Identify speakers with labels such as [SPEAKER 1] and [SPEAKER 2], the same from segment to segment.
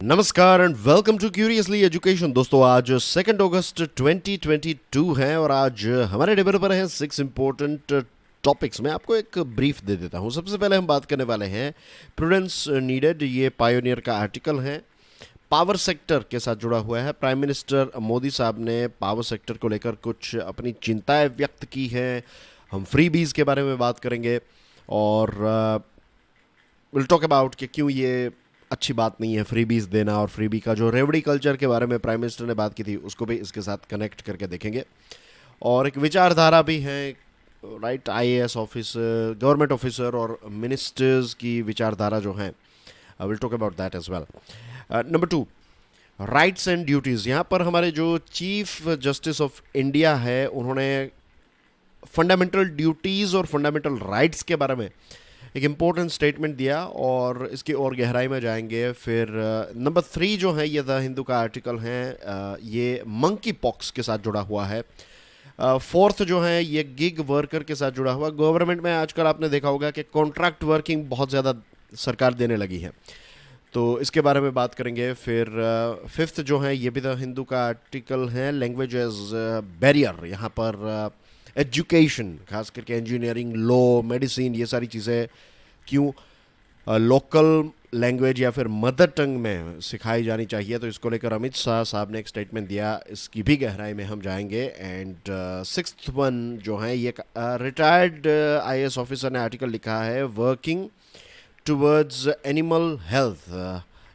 [SPEAKER 1] नमस्कार and welcome to Curiously Education. दोस्तों, आज 2 अगस्त 2022 है और आज हमारे टेबल पर है 6 इंपॉर्टेंट टॉपिक्स। मैं आपको एक ब्रीफ दे देता हूं। सबसे पहले हम बात करने वाले हैं प्रूडेंस नीडेड। ये पायोनियर का आर्टिकल है, पावर सेक्टर के साथ जुड़ा हुआ है। प्राइम मिनिस्टर मोदी साहब ने पावर सेक्टर को लेकर कुछ अपनी चिंताएं व्यक्त की हैं। हम फ्री बीज के बारे में बात करेंगे और विल टॉक अबाउट कि क्यों ये अच्छी बात नहीं है फ्री बीज देना, और फ्री बी का जो रेवड़ी कल्चर के बारे में प्राइम मिनिस्टर ने बात की थी उसको भी इसके साथ कनेक्ट करके देखेंगे। और एक विचारधारा भी है, right, IAS officer, government officer और मिनिस्टर्स की विचारधारा जो है, I will talk about that as well. Number 2, rights and duties. यहाँ पर हमारे जो चीफ जस्टिस ऑफ इंडिया है उन्होंने फंडामेंटल ड्यूटीज़ और फंडामेंटल राइट्स के बारे में एक इम्पोर्टेंट स्टेटमेंट दिया और इसकी और गहराई में जाएंगे। फिर नंबर 3 जो है, ये द हिंदू का आर्टिकल है, ये मंकी पॉक्स के साथ जुड़ा हुआ है। 4th जो है ये गिग वर्कर के साथ जुड़ा हुआ। गवर्नमेंट में आजकल आपने देखा होगा कि कॉन्ट्रैक्ट वर्किंग बहुत ज़्यादा सरकार देने लगी है, तो इसके बारे में बात करेंगे। फिर 5th जो है ये भी द हिंदू का आर्टिकल है, लैंग्वेज एज बैरियर। यहाँ पर एजुकेशन, खास करके इंजीनियरिंग, लॉ, मेडिसिन, ये सारी चीज़ें क्यों लोकल लैंग्वेज या फिर मदर टंग में सिखाई जानी चाहिए, तो इसको लेकर अमित शाह साहब ने एक स्टेटमेंट दिया। इसकी भी गहराई में हम जाएंगे। एंड 6th वन जो है ये रिटायर्ड आईएएस ऑफिसर ने आर्टिकल लिखा है, वर्किंग टुवर्ड्स एनिमल हेल्थ।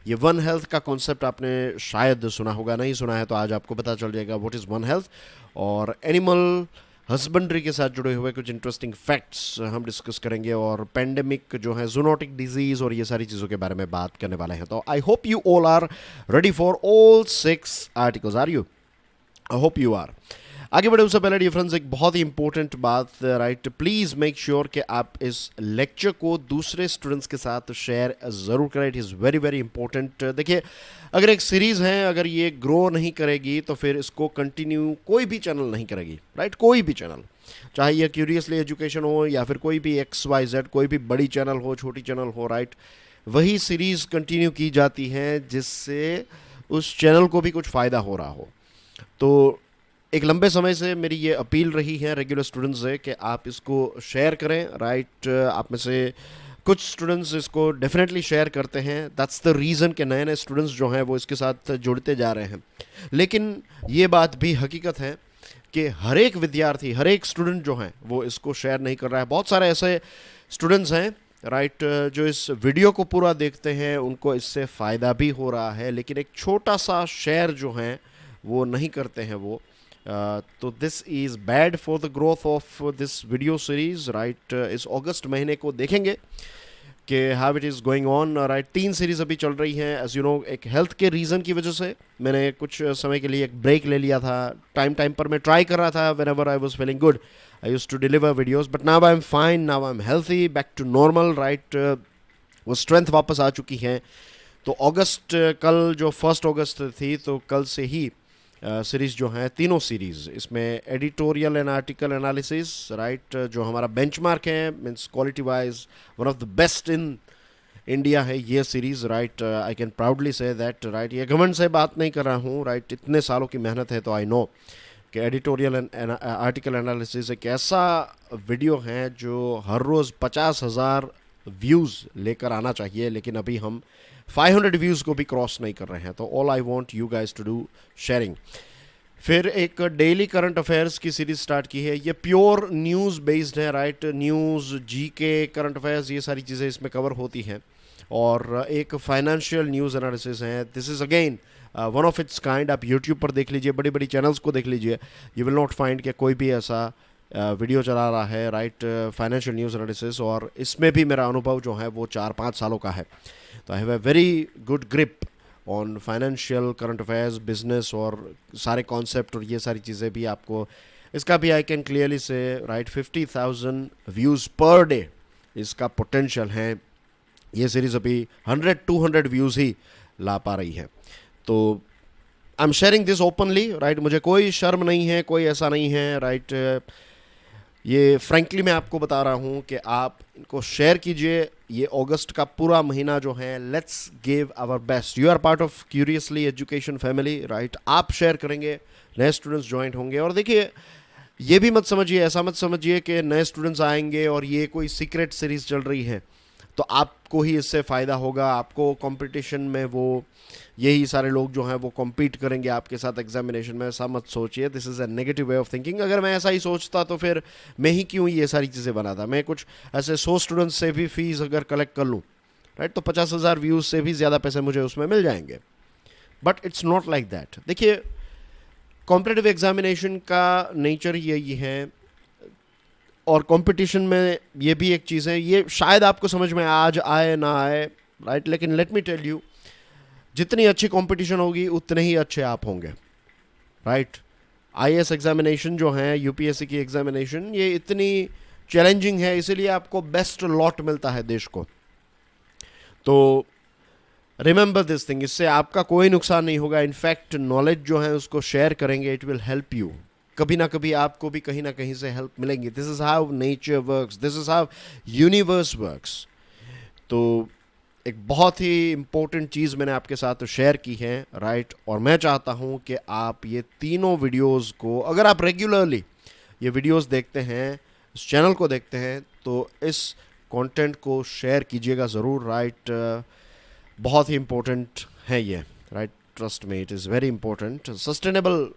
[SPEAKER 1] ये वन हेल्थ का कॉन्सेप्ट आपने शायद सुना होगा, नहीं सुना है तो आज आपको पता चल जाएगा व्हाट इज़ वन हेल्थ। और एनिमल हस्बेंड्री के साथ जुड़े हुए कुछ इंटरेस्टिंग फैक्ट्स हम डिस्कस करेंगे। और पेंडेमिक जो है, जूनोटिक डिजीज़ और ये सारी चीज़ों के बारे में बात करने वाले हैं। तो I hope you all are ready for all 6 articles. Are you? I hope you are. आगे बढ़े उससे पहले डियर फ्रेंड्स, एक बहुत ही इंपॉर्टेंट बात, राइट, प्लीज़ मेक श्योर कि आप इस लेक्चर को दूसरे स्टूडेंट्स के साथ शेयर ज़रूर करें। It is very very important. देखिए, अगर एक सीरीज़ है, अगर ये ग्रो नहीं करेगी तो फिर इसको कंटिन्यू कोई भी चैनल नहीं करेगी, राइट, कोई भी चैनल, चाहे ये क्यूरियसली एजुकेशन हो या फिर कोई भी XYZ, कोई भी बड़ी चैनल हो, छोटी चैनल हो, राइट, वही सीरीज़ कंटिन्यू की जाती है जिससे उस चैनल को भी कुछ फ़ायदा हो रहा हो। तो एक लंबे समय से मेरी ये अपील रही है रेगुलर स्टूडेंट्स से कि आप इसको शेयर करें, राइट। आप में से कुछ स्टूडेंट्स इसको डेफिनेटली शेयर करते हैं। दैट्स द रीज़न कि नए नए स्टूडेंट्स जो हैं वो इसके साथ जुड़ते जा रहे हैं। लेकिन ये बात भी हकीकत है कि हर एक विद्यार्थी, हर एक स्टूडेंट जो हैं वो इसको शेयर नहीं कर रहा है। बहुत सारे ऐसे स्टूडेंट्स हैं, राइट, जो इस वीडियो को पूरा देखते हैं, उनको इससे फ़ायदा भी हो रहा है, लेकिन एक छोटा सा शेयर जो है वो नहीं करते हैं वो। तो this is bad for the growth of this video series, right. इस अगस्त महीने को देखेंगे कि how it is going on, right. 3 series अभी चल रही हैं, एज यू नो। एक हेल्थ के रीज़न की वजह से मैंने कुछ समय के लिए एक ब्रेक ले लिया था। टाइम पर मैं ट्राई कर रहा था, whenever I was feeling good I used to deliver videos, but now I am fine, now I am healthy, back to normal, right. वो स्ट्रेंथ वापस आ चुकी है। तो अगस्त, कल जो 1 अगस्त थी, तो कल से ही सीरीज़ जो हैं, तीनों सीरीज़, इसमें editorial and article analysis, right, जो हमारा बेंचमार्क है, means quality wise one of the best in India है ये series, right. I can proudly say that, right. ये घमंड से बात नहीं कर रहा हूँ, राइट। इतने सालों की मेहनत है तो आई नो कि एडिटोरियल एंड आर्टिकल एनालिसिस एक ऐसा वीडियो है जो हर रोज़ 50,000 व्यूज़ लेकर आना चाहिए, लेकिन अभी हम 500 व्यूज़ को भी क्रॉस नहीं कर रहे हैं। तो all I want you guys to do sharing. फिर एक डेली करंट अफेयर्स की सीरीज स्टार्ट की है। ये प्योर न्यूज़ बेस्ड है, right. News, GK, current affairs, ये सारी चीज़ें इसमें कवर होती हैं। और एक फाइनेंशियल न्यूज़ एनालिसिस है। This is again one of its kind. आप यूट्यूब पर देख लीजिए, बड़ी बड़ी चैनल्स को देख लीजिए, यू विल नॉट फाइंड कि कोई भी ऐसा वीडियो चला रहा है, राइट, फाइनेंशियल न्यूज़ एनालिसिस। और इसमें भी मेरा अनुभव जो है वो 4-5 सालों का है। तो I have a very good grip on financial, current affairs, business और सारे कॉन्सेप्ट और ये सारी चीज़ें भी आपको, इसका भी आई कैन क्लियरली से, राइट, 50,000 व्यूज़ पर डे इसका पोटेंशियल है। ये सीरीज़ अभी 100-200 व्यूज़ ही ला पा रही है। तो I am sharing this openly, right. मुझे कोई शर्म नहीं है, कोई ऐसा नहीं है, राइट। ये फ्रैंकली मैं आपको बता रहा हूँ कि आप इनको शेयर कीजिए। ये अगस्त का पूरा महीना जो है, let's give our best. You are part of Curiously Education family, right? आप शेयर करेंगे, नए स्टूडेंट्स ज्वाइन होंगे। और देखिए, ये भी मत समझिए, ऐसा मत समझिए कि नए स्टूडेंट्स आएंगे और ये कोई सीक्रेट सीरीज चल रही है तो आपको ही इससे फ़ायदा होगा। आपको कंपटीशन में वो यही सारे लोग जो हैं वो कॉम्पीट करेंगे आपके साथ एग्जामिनेशन में, ऐसा मत सोचिए। This is a negative way of thinking. अगर मैं ऐसा ही सोचता तो फिर मैं ही क्यों ये सारी चीज़ें बनाता। मैं कुछ ऐसे 100 स्टूडेंट्स से भी फीस अगर कलेक्ट कर लूँ, राइट, तो 50,000 व्यूज़ से भी ज़्यादा पैसे मुझे उसमें मिल जाएंगे। But it's not like that. देखिए, कॉम्पिटिटिव एग्जामिनेशन का नेचर ही यही है, और कंपटीशन में ये भी एक चीज़ है, ये शायद आपको समझ में आज आए ना आए, राइट, लेकिन लेट मी टेल यू, जितनी अच्छी कंपटीशन होगी उतने ही अच्छे आप होंगे, राइट? आईएएस एग्जामिनेशन जो है, यूपीएससी की एग्जामिनेशन, ये इतनी चैलेंजिंग है, इसीलिए आपको बेस्ट लॉट मिलता है देश को। तो रिमेंबर दिस थिंग, इससे आपका कोई नुकसान नहीं होगा। इनफैक्ट नॉलेज जो है उसको शेयर करेंगे, इट विल हेल्प यू। कभी ना कभी आपको भी कहीं ना कहीं से हेल्प मिलेंगी। This is how nature works, this is how universe works. तो एक बहुत ही इम्पोर्टेंट चीज़ मैंने आपके साथ शेयर की है, राइट? और मैं चाहता हूँ कि आप ये तीनों वीडियोस को, अगर आप रेगुलरली ये वीडियोस देखते हैं, इस चैनल को देखते हैं, तो इस कंटेंट को शेयर कीजिएगा ज़रूर, राइट? बहुत ही इम्पोर्टेंट है ये, राइट? ट्रस्ट में, it is very important. Sustainable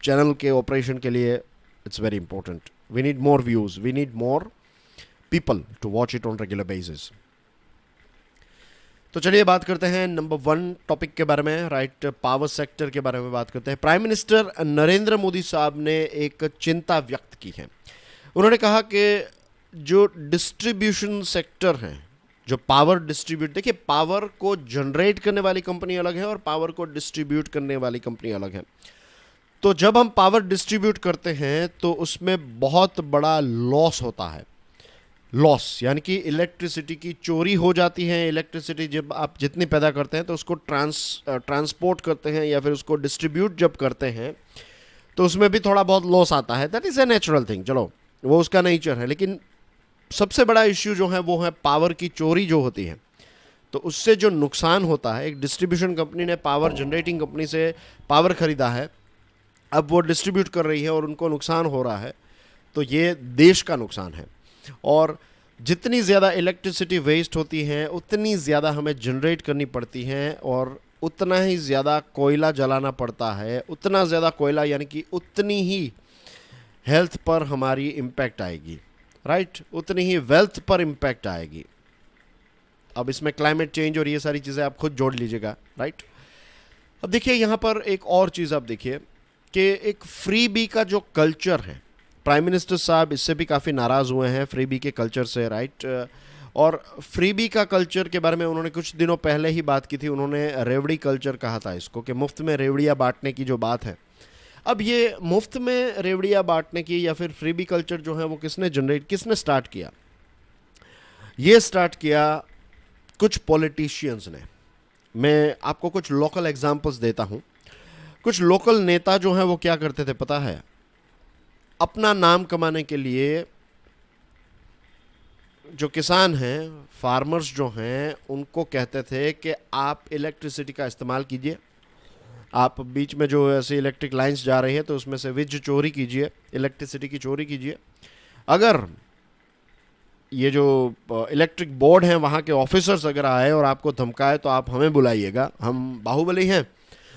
[SPEAKER 1] channel के ऑपरेशन के लिए it's very important. We need more views, we need more people to watch it on regular basis. तो चलिए बात करते हैं नंबर 1 टॉपिक के बारे में, राइट? पावर सेक्टर के बारे में बात करते हैं। प्राइम मिनिस्टर नरेंद्र मोदी साहब ने एक चिंता व्यक्त की है। उन्होंने कहा कि जो डिस्ट्रीब्यूशन सेक्टर है, जो पावर डिस्ट्रीब्यूट, देखिए, पावर को जनरेट करने वाली कंपनी अलग है और पावर को डिस्ट्रीब्यूट करने वाली कंपनी अलग है। तो जब हम पावर डिस्ट्रीब्यूट करते हैं तो उसमें बहुत बड़ा लॉस होता है। लॉस यानी कि इलेक्ट्रिसिटी की चोरी हो जाती है। इलेक्ट्रिसिटी जब आप जितनी पैदा करते हैं तो उसको ट्रांसपोर्ट करते हैं या फिर उसको डिस्ट्रीब्यूट जब करते हैं तो उसमें भी थोड़ा बहुत लॉस आता है। That is a natural thing, चलो वो उसका नेचर है। लेकिन सबसे बड़ा इश्यू जो है वो है पावर की चोरी जो होती है। तो उससे जो नुकसान होता है, एक डिस्ट्रीब्यूशन कंपनी ने पावर जनरेटिंग कंपनी से पावर खरीदा है, अब वो डिस्ट्रीब्यूट कर रही है और उनको नुकसान हो रहा है, तो ये देश का नुकसान है। और जितनी ज़्यादा इलेक्ट्रिसिटी वेस्ट होती है उतनी ज़्यादा हमें जनरेट करनी पड़ती है और उतना ही ज़्यादा कोयला जलाना पड़ता है। उतना ज़्यादा कोयला यानी कि उतनी ही हेल्थ पर हमारी इम्पैक्ट आएगी, राइट? उतनी ही वेल्थ पर इम्पैक्ट आएगी। अब इसमें क्लाइमेट चेंज और ये सारी चीज़ें आप खुद जोड़ लीजिएगा, राइट? अब देखिए, यहाँ पर एक और चीज़ आप देखिए कि एक फ्री बी का जो कल्चर है, प्राइम मिनिस्टर साहब इससे भी काफ़ी नाराज़ हुए हैं, फ्री बी के कल्चर से, राइट? और फ्री बी का कल्चर के बारे में उन्होंने कुछ दिनों पहले ही बात की थी। उन्होंने रेवड़ी कल्चर कहा था इसको, कि मुफ्त में रेवड़ियाँ बांटने की जो बात है। अब ये मुफ्त में रेवड़ियाँ बांटने की या फिर फ्री बी कल्चर जो है वो किसने स्टार्ट किया? ये स्टार्ट किया कुछ पॉलिटिशियंस ने। मैं आपको कुछ लोकल एग्जांपल्स देता हूँ। कुछ लोकल नेता जो हैं वो क्या करते थे पता है? अपना नाम कमाने के लिए जो किसान हैं, फार्मर्स जो हैं, उनको कहते थे कि आप इलेक्ट्रिसिटी का इस्तेमाल कीजिए। आप बीच में जो ऐसे इलेक्ट्रिक लाइंस जा रही हैं तो उसमें से वीज चोरी कीजिए, इलेक्ट्रिसिटी की चोरी कीजिए। अगर ये जो इलेक्ट्रिक बोर्ड हैं वहाँ के ऑफिसर्स अगर आए और आपको धमकाए तो आप हमें बुलाइएगा, हम बाहुबली हैं,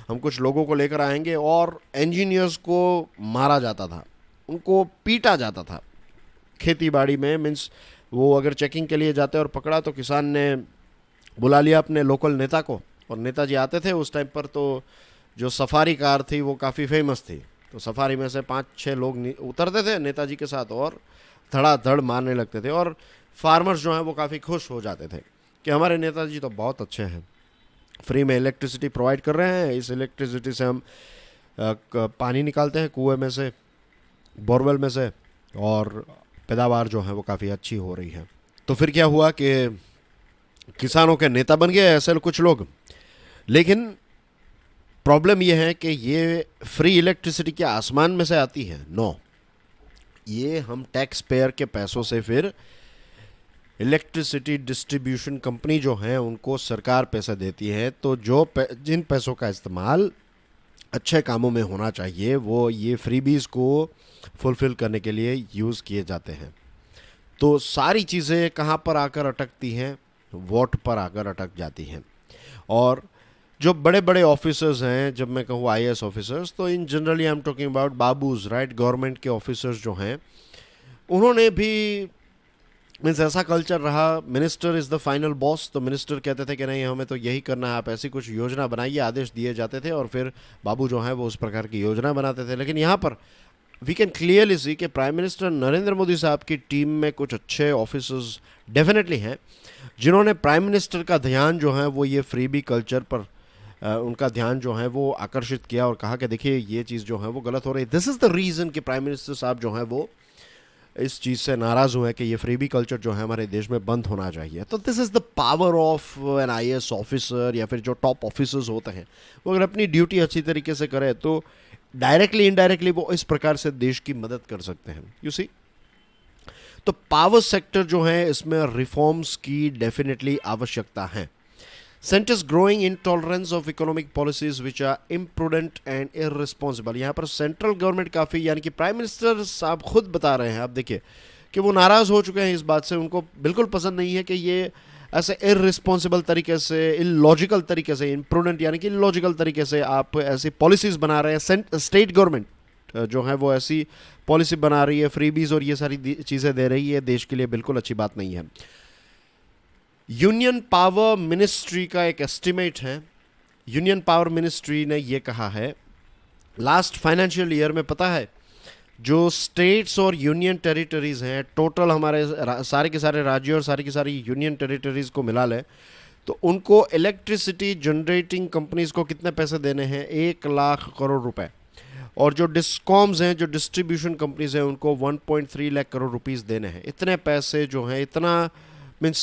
[SPEAKER 1] हम कुछ लोगों को लेकर आएंगे। और इंजीनियर्स को मारा जाता था, उनको पीटा जाता था खेती बाड़ी में। मीन्स वो अगर चेकिंग के लिए जाते और पकड़ा तो किसान ने बुला लिया अपने लोकल नेता को, और नेताजी आते थे उस टाइम पर। तो जो सफारी कार थी वो काफ़ी फेमस थी, तो सफारी में से 5-6 लोग उतरते थे नेताजी के साथ और धड़ाधड़ मारने लगते थे। और फार्मर्स जो हैं वो काफ़ी खुश हो जाते थे कि हमारे नेताजी तो बहुत अच्छे हैं, फ्री में इलेक्ट्रिसिटी प्रोवाइड कर रहे हैं, इस इलेक्ट्रिसिटी से हम पानी निकालते हैं कुएं में से, बोरवेल में से, और पैदावार जो है वो काफ़ी अच्छी हो रही है। तो फिर क्या हुआ कि किसानों के नेता बन गए ऐसे कुछ लोग। लेकिन प्रॉब्लम ये है कि ये फ्री इलेक्ट्रिसिटी क्या आसमान में से आती है? नो, ये हम टैक्स पेयर के पैसों से फिर इलेक्ट्रिसिटी डिस्ट्रीब्यूशन कंपनी जो है उनको सरकार पैसा देती है, तो जिन पैसों का इस्तेमाल अच्छे कामों में होना चाहिए वो ये फ्रीबीज़ को फुलफ़िल करने के लिए यूज़ किए जाते हैं। तो सारी चीज़ें कहाँ पर आकर अटकती हैं? वोट पर आकर अटक जाती हैं। और जो बड़े बड़े ऑफिसर्स हैं, जब मैं कहूँ आईएएस ऑफिसर्स, तो इन generally I am talking about babus, right, government के ऑफिसर्स जो हैं, उन्होंने भी मीन्स ऐसा कल्चर रहा, minister is the final boss, तो मिनिस्टर कहते थे कि नहीं हमें तो यही करना है, आप ऐसी कुछ योजना बनाइए, आदेश दिए जाते थे और फिर बाबू जो हैं वो उस प्रकार की योजना बनाते थे। लेकिन यहाँ पर वी कैन क्लियरली सी कि प्राइम मिनिस्टर नरेंद्र मोदी साहब की टीम में कुछ अच्छे ऑफिसर्स डेफिनेटली हैं, जिन्होंने प्राइम मिनिस्टर का ध्यान जो है वो ये फ्रीबी कल्चर पर उनका ध्यान जो है वो आकर्षित किया और कहा कि देखिए ये चीज़ जो है वो गलत हो रही है। दिस इज़ द रीज़न कि प्राइम मिनिस्टर साहब जो हैं वो इस चीज़ से नाराज़ हुए कि ये फ्रीबी कल्चर जो है हमारे देश में बंद होना चाहिए। तो this is the power of an IAS officer या फिर जो टॉप ऑफिसर्स होते हैं, वो अगर अपनी ड्यूटी अच्छी तरीके से करें तो डायरेक्टली इनडायरेक्टली वो इस प्रकार से देश की मदद कर सकते हैं। यू सी, तो पावर सेक्टर जो है इसमें रिफॉर्म्स की डेफिनेटली आवश्यकता है। Centre's growing intolerance of economic policies which are imprudent and irresponsible. यहाँ पर सेंट्रल गवर्नमेंट काफ़ी, यानी कि प्राइम मिनिस्टर साहब खुद बता रहे हैं, आप देखिए कि वो नाराज़ हो चुके हैं इस बात से, उनको बिल्कुल पसंद नहीं है कि ये ऐसे इररिस्पॉन्सिबल तरीके से, इलॉजिकल तरीके से, इम्प्रूडेंट यानी कि इलॉजिकल तरीके से आप ऐसी पॉलिसीज़ बना रहे हैं। स्टेट गवर्नमेंट जो है वो ऐसी पॉलिसी बना रही है, फ्रीबीज और ये सारी चीज़ें दे रही है, देश के लिए बिल्कुल अच्छी बात नहीं है। यूनियन पावर मिनिस्ट्री का एक एस्टिमेट है, यूनियन पावर मिनिस्ट्री ने ये कहा है लास्ट फाइनेंशियल ईयर में, पता है जो स्टेट्स और यूनियन टेरिटरीज़ हैं, टोटल हमारे सारे के सारे राज्यों और सारी की सारी यूनियन टेरिटरीज़ को मिला लें तो उनको इलेक्ट्रिसिटी जनरेटिंग कंपनीज़ को कितने पैसे देने हैं? 1 लाख करोड़ रुपए। और जो डिस्कॉम्स हैं, जो डिस्ट्रीब्यूशन कंपनीज़ हैं, उनको 1.3 लाख करोड़ रुपीस देने हैं। इतने पैसे जो हैं,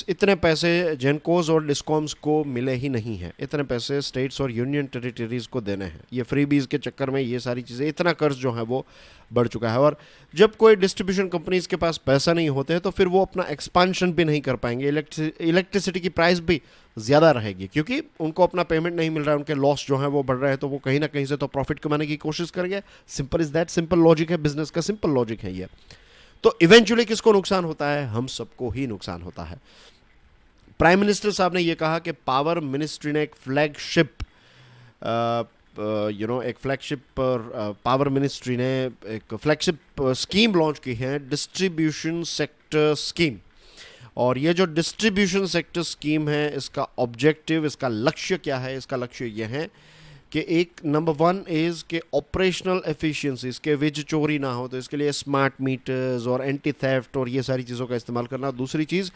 [SPEAKER 1] इतने पैसे जेनकोज और डिस्कॉम्स को मिले ही नहीं हैं, इतने पैसे स्टेट्स और यूनियन टेरिटरीज़ को देने हैं। ये फ्रीबीज़ के चक्कर में ये सारी चीज़ें, इतना कर्ज जो है वो बढ़ चुका है। और जब कोई डिस्ट्रीब्यूशन कंपनीज़ के पास पैसा नहीं होते तो फिर वो अपना एक्सपांशन भी नहीं कर पाएंगे, इलेक्ट्रिसिटी की प्राइस भी ज़्यादा रहेगी क्योंकि उनको अपना पेमेंट नहीं मिल रहा है, उनके लॉस जो है वो बढ़ रहे हैं, तो वो कहीं ना कहीं से तो प्रॉफिट कमाने की कोशिश करेंगे। Simple is that, simple logic है, बिजनेस का सिंपल लॉजिक है ये। तो इवेंचुअली किसको नुकसान होता है? हम सबको ही नुकसान होता है। प्राइम मिनिस्टर साहब ने यह कहा कि पावर मिनिस्ट्री ने एक फ्लैगशिप पावर मिनिस्ट्री ने एक फ्लैगशिप स्कीम लॉन्च की है, डिस्ट्रीब्यूशन सेक्टर स्कीम। और ये जो डिस्ट्रीब्यूशन सेक्टर स्कीम है, इसका ऑब्जेक्टिव, इसका लक्ष्य क्या है? इसका लक्ष्य यह है कि एक नंबर 1 इज़ के ऑपरेशनल एफिशिएंसी, इसके विज चोरी ना हो, तो इसके लिए स्मार्ट मीटर्स और एंटी थेफ्ट और ये सारी चीज़ों का इस्तेमाल करना। दूसरी चीज़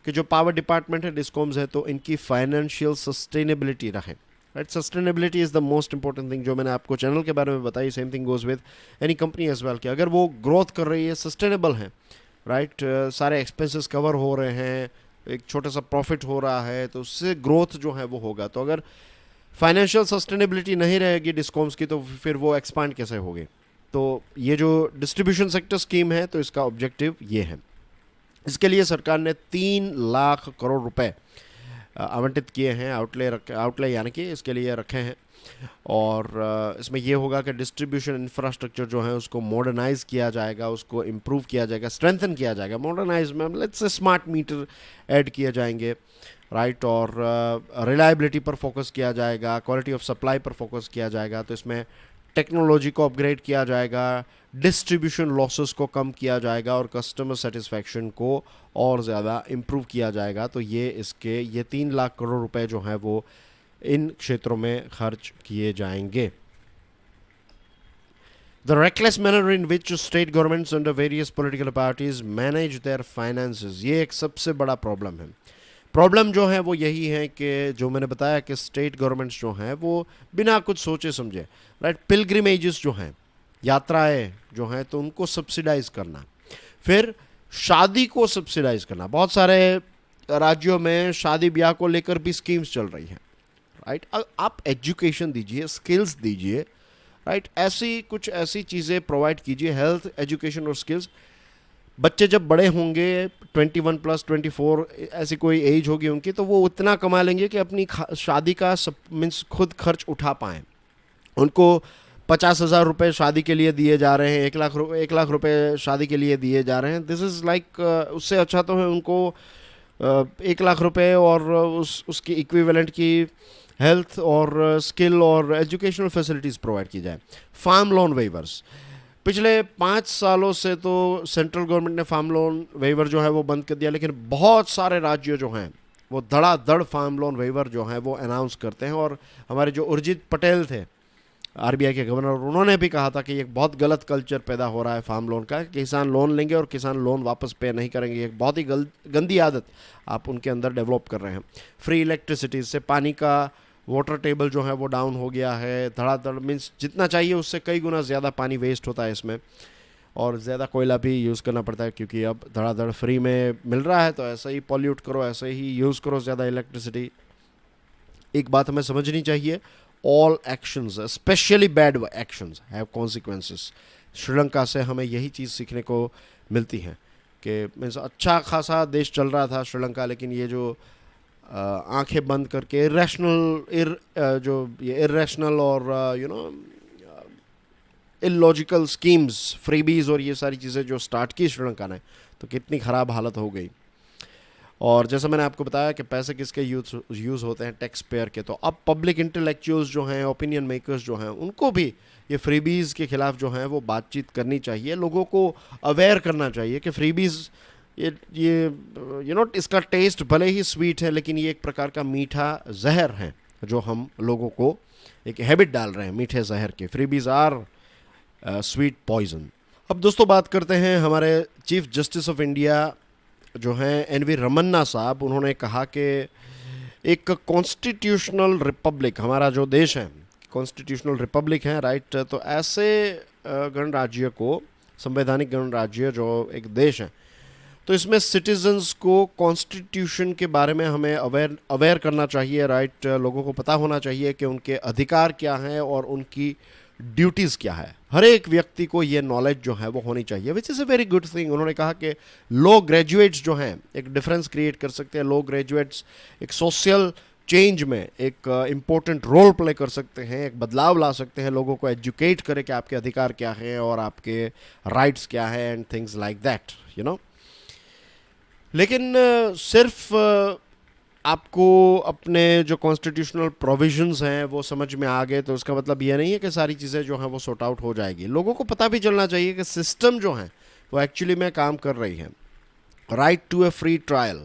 [SPEAKER 1] कि जो पावर डिपार्टमेंट है, डिस्कॉम्स है, तो इनकी फाइनेंशियल सस्टेनेबिलिटी रहे, right. Sustainability is the most important thing, जो मैंने आपको चैनल के बारे में बताई। Same thing goes with any company as well, कि अगर वो ग्रोथ कर रही है, सस्टेनेबल है, राइट, सारे एक्सपेंसेस कवर हो रहे हैं, एक छोटा सा प्रॉफिट हो रहा है, तो उससे ग्रोथ जो है वो होगा। तो अगर फाइनेंशियल सस्टेनेबिलिटी नहीं रहेगी डिस्कॉम्स की, तो फिर वो एक्सपांड कैसे होगी? तो ये जो डिस्ट्रीब्यूशन सेक्टर स्कीम है, तो इसका ऑब्जेक्टिव ये है। इसके लिए सरकार ने 3 लाख करोड़ रुपए आवंटित किए हैं, आउटले यानी कि इसके लिए रखे हैं। और इसमें यह होगा कि डिस्ट्रीब्यूशन इंफ्रास्ट्रक्चर जो है उसको मॉडर्नाइज किया जाएगा, उसको इम्प्रूव किया जाएगा, स्ट्रेंथन किया जाएगा। मॉडर्नाइज में let's say smart meter add किए जाएंगे, राइट, और रिलायबिलिटी पर फोकस किया जाएगा, क्वालिटी ऑफ सप्लाई पर फोकस किया जाएगा। तो इसमें टेक्नोलॉजी को अपग्रेड किया जाएगा, डिस्ट्रीब्यूशन लॉसेस को कम किया जाएगा और कस्टमर सेटिस्फैक्शन को और ज़्यादा इम्प्रूव किया जाएगा। तो ये 3 लाख करोड़ रुपए जो हैं वो इन क्षेत्रों में खर्च किए जाएंगे। The reckless manner in which state governments under various political parties manage their finances, ये एक सबसे बड़ा प्रॉब्लम है। प्रॉब्लम जो है वो यही है कि जो मैंने बताया कि स्टेट गवर्नमेंट्स जो हैं वो बिना कुछ सोचे समझे, राइट, पिलग्रिमेजेस जो हैं, यात्राएं जो हैं, तो उनको सब्सिडाइज करना, फिर शादी को सब्सिडाइज करना। बहुत सारे राज्यों में शादी ब्याह को लेकर भी स्कीम्स चल रही हैं, राइट। आप एजुकेशन दीजिए, स्किल्स दीजिए, राइट। ऐसी कुछ ऐसी चीज़ें प्रोवाइड कीजिए, हेल्थ, एजुकेशन और स्किल्स। बच्चे जब बड़े होंगे 21 प्लस 24 ऐसी कोई एज होगी उनकी, तो वो उतना कमा लेंगे कि अपनी शादी का मीन्स खुद खर्च उठा पाएँ। उनको 50,000 रुपये शादी के लिए दिए जा रहे हैं, 1 लाख रुपए शादी के लिए दिए जा रहे हैं। दिस इज़ लाइक उससे अच्छा तो है उनको 1 लाख रुपए और उसकी इक्विवेलेंट की हेल्थ और स्किल और एजुकेशनल फैसिलिटीज़ प्रोवाइड की जाए। फार्म लोन वेवर्स, पिछले 5 सालों से तो सेंट्रल गवर्नमेंट ने फार्म लोन वेवर जो है वो बंद कर दिया, लेकिन बहुत सारे राज्य जो हैं वो धड़ाधड़ फार्म लोन वेवर जो है वो अनाउंस करते हैं। और हमारे जो उर्जित पटेल थे आरबीआई के गवर्नर, उन्होंने भी कहा था कि एक बहुत गलत कल्चर पैदा हो रहा है फार्म लोन का। किसान लोन लेंगे और किसान लोन वापस पे नहीं करेंगे, एक बहुत ही गंदी आदत आप उनके अंदर डेवलप कर रहे हैं। फ्री इलेक्ट्रिसिटी से पानी का वाटर टेबल जो है वो डाउन हो गया है धड़ाधड़, मीन्स जितना चाहिए उससे कई गुना ज़्यादा पानी वेस्ट होता है इसमें, और ज़्यादा कोयला भी यूज़ करना पड़ता है क्योंकि अब धड़ाधड़ फ्री में मिल रहा है, तो ऐसे ही पॉल्यूट करो, ऐसे ही यूज़ करो ज़्यादा इलेक्ट्रिसिटी। एक बात हमें समझनी चाहिए, all actions specially bad actions have consequences. Sri Lanka से हमें यही चीज़ सीखने को मिलती है कि मीन्स अच्छा खासा देश चल रहा था श्रीलंका, लेकिन ये जो आंखें बंद करके इरेशनल और इलॉजिकल स्कीम्स, फ्रीबीज और ये सारी चीज़ें जो स्टार्ट की श्रीलंका ने, तो कितनी ख़राब हालत हो गई। और जैसा मैंने आपको बताया कि पैसे किसके यूज़ होते हैं, टैक्स पेयर के। तो अब पब्लिक इंटेलेक्चुअल्स जो हैं, ओपिनियन मेकर्स जो हैं, उनको भी ये फ्रीबीज़ के ख़िलाफ़ जो हैं वो बातचीत करनी चाहिए, लोगों को अवेयर करना चाहिए कि फ्रीबीज़ ये इसका टेस्ट भले ही स्वीट है, लेकिन ये एक प्रकार का मीठा जहर है जो हम लोगों को एक हैबिट डाल रहे हैं मीठे जहर के। Freebies are sweet poison. अब दोस्तों बात करते हैं हमारे चीफ जस्टिस ऑफ इंडिया जो हैं एनवी रमन्ना साहब। उन्होंने कहा कि एक कॉन्स्टिट्यूशनल रिपब्लिक, हमारा जो देश है कॉन्स्टिट्यूशनल रिपब्लिक है, राइट, तो ऐसे गणराज्य को, संवैधानिक गणराज्य जो एक देश है, तो इसमें सिटीजन्स को कॉन्स्टिट्यूशन के बारे में हमें अवेयर करना चाहिए, राइट। लोगों को पता होना चाहिए कि उनके अधिकार क्या हैं और उनकी ड्यूटीज़ क्या है। हर एक व्यक्ति को ये नॉलेज जो है वो होनी चाहिए, विच is a very good thing. उन्होंने कहा कि लो ग्रेजुएट्स जो हैं एक डिफरेंस क्रिएट कर सकते हैं, लो ग्रेजुएट्स एक सोशल चेंज में एक इम्पोर्टेंट रोल प्ले कर सकते हैं, एक बदलाव ला सकते हैं, लोगों को एजुकेट करें कि आपके अधिकार क्या हैं और आपके राइट्स क्या हैं एंड थिंग्स लाइक दैट, लेकिन सिर्फ आपको अपने जो कॉन्स्टिट्यूशनल प्रोविजंस हैं वो समझ में आ गए तो उसका मतलब ये नहीं है कि सारी चीज़ें जो हैं वो सॉर्ट आउट हो जाएगी। लोगों को पता भी चलना चाहिए कि सिस्टम जो है वो एक्चुअली में काम कर रही है। Right to a free trial,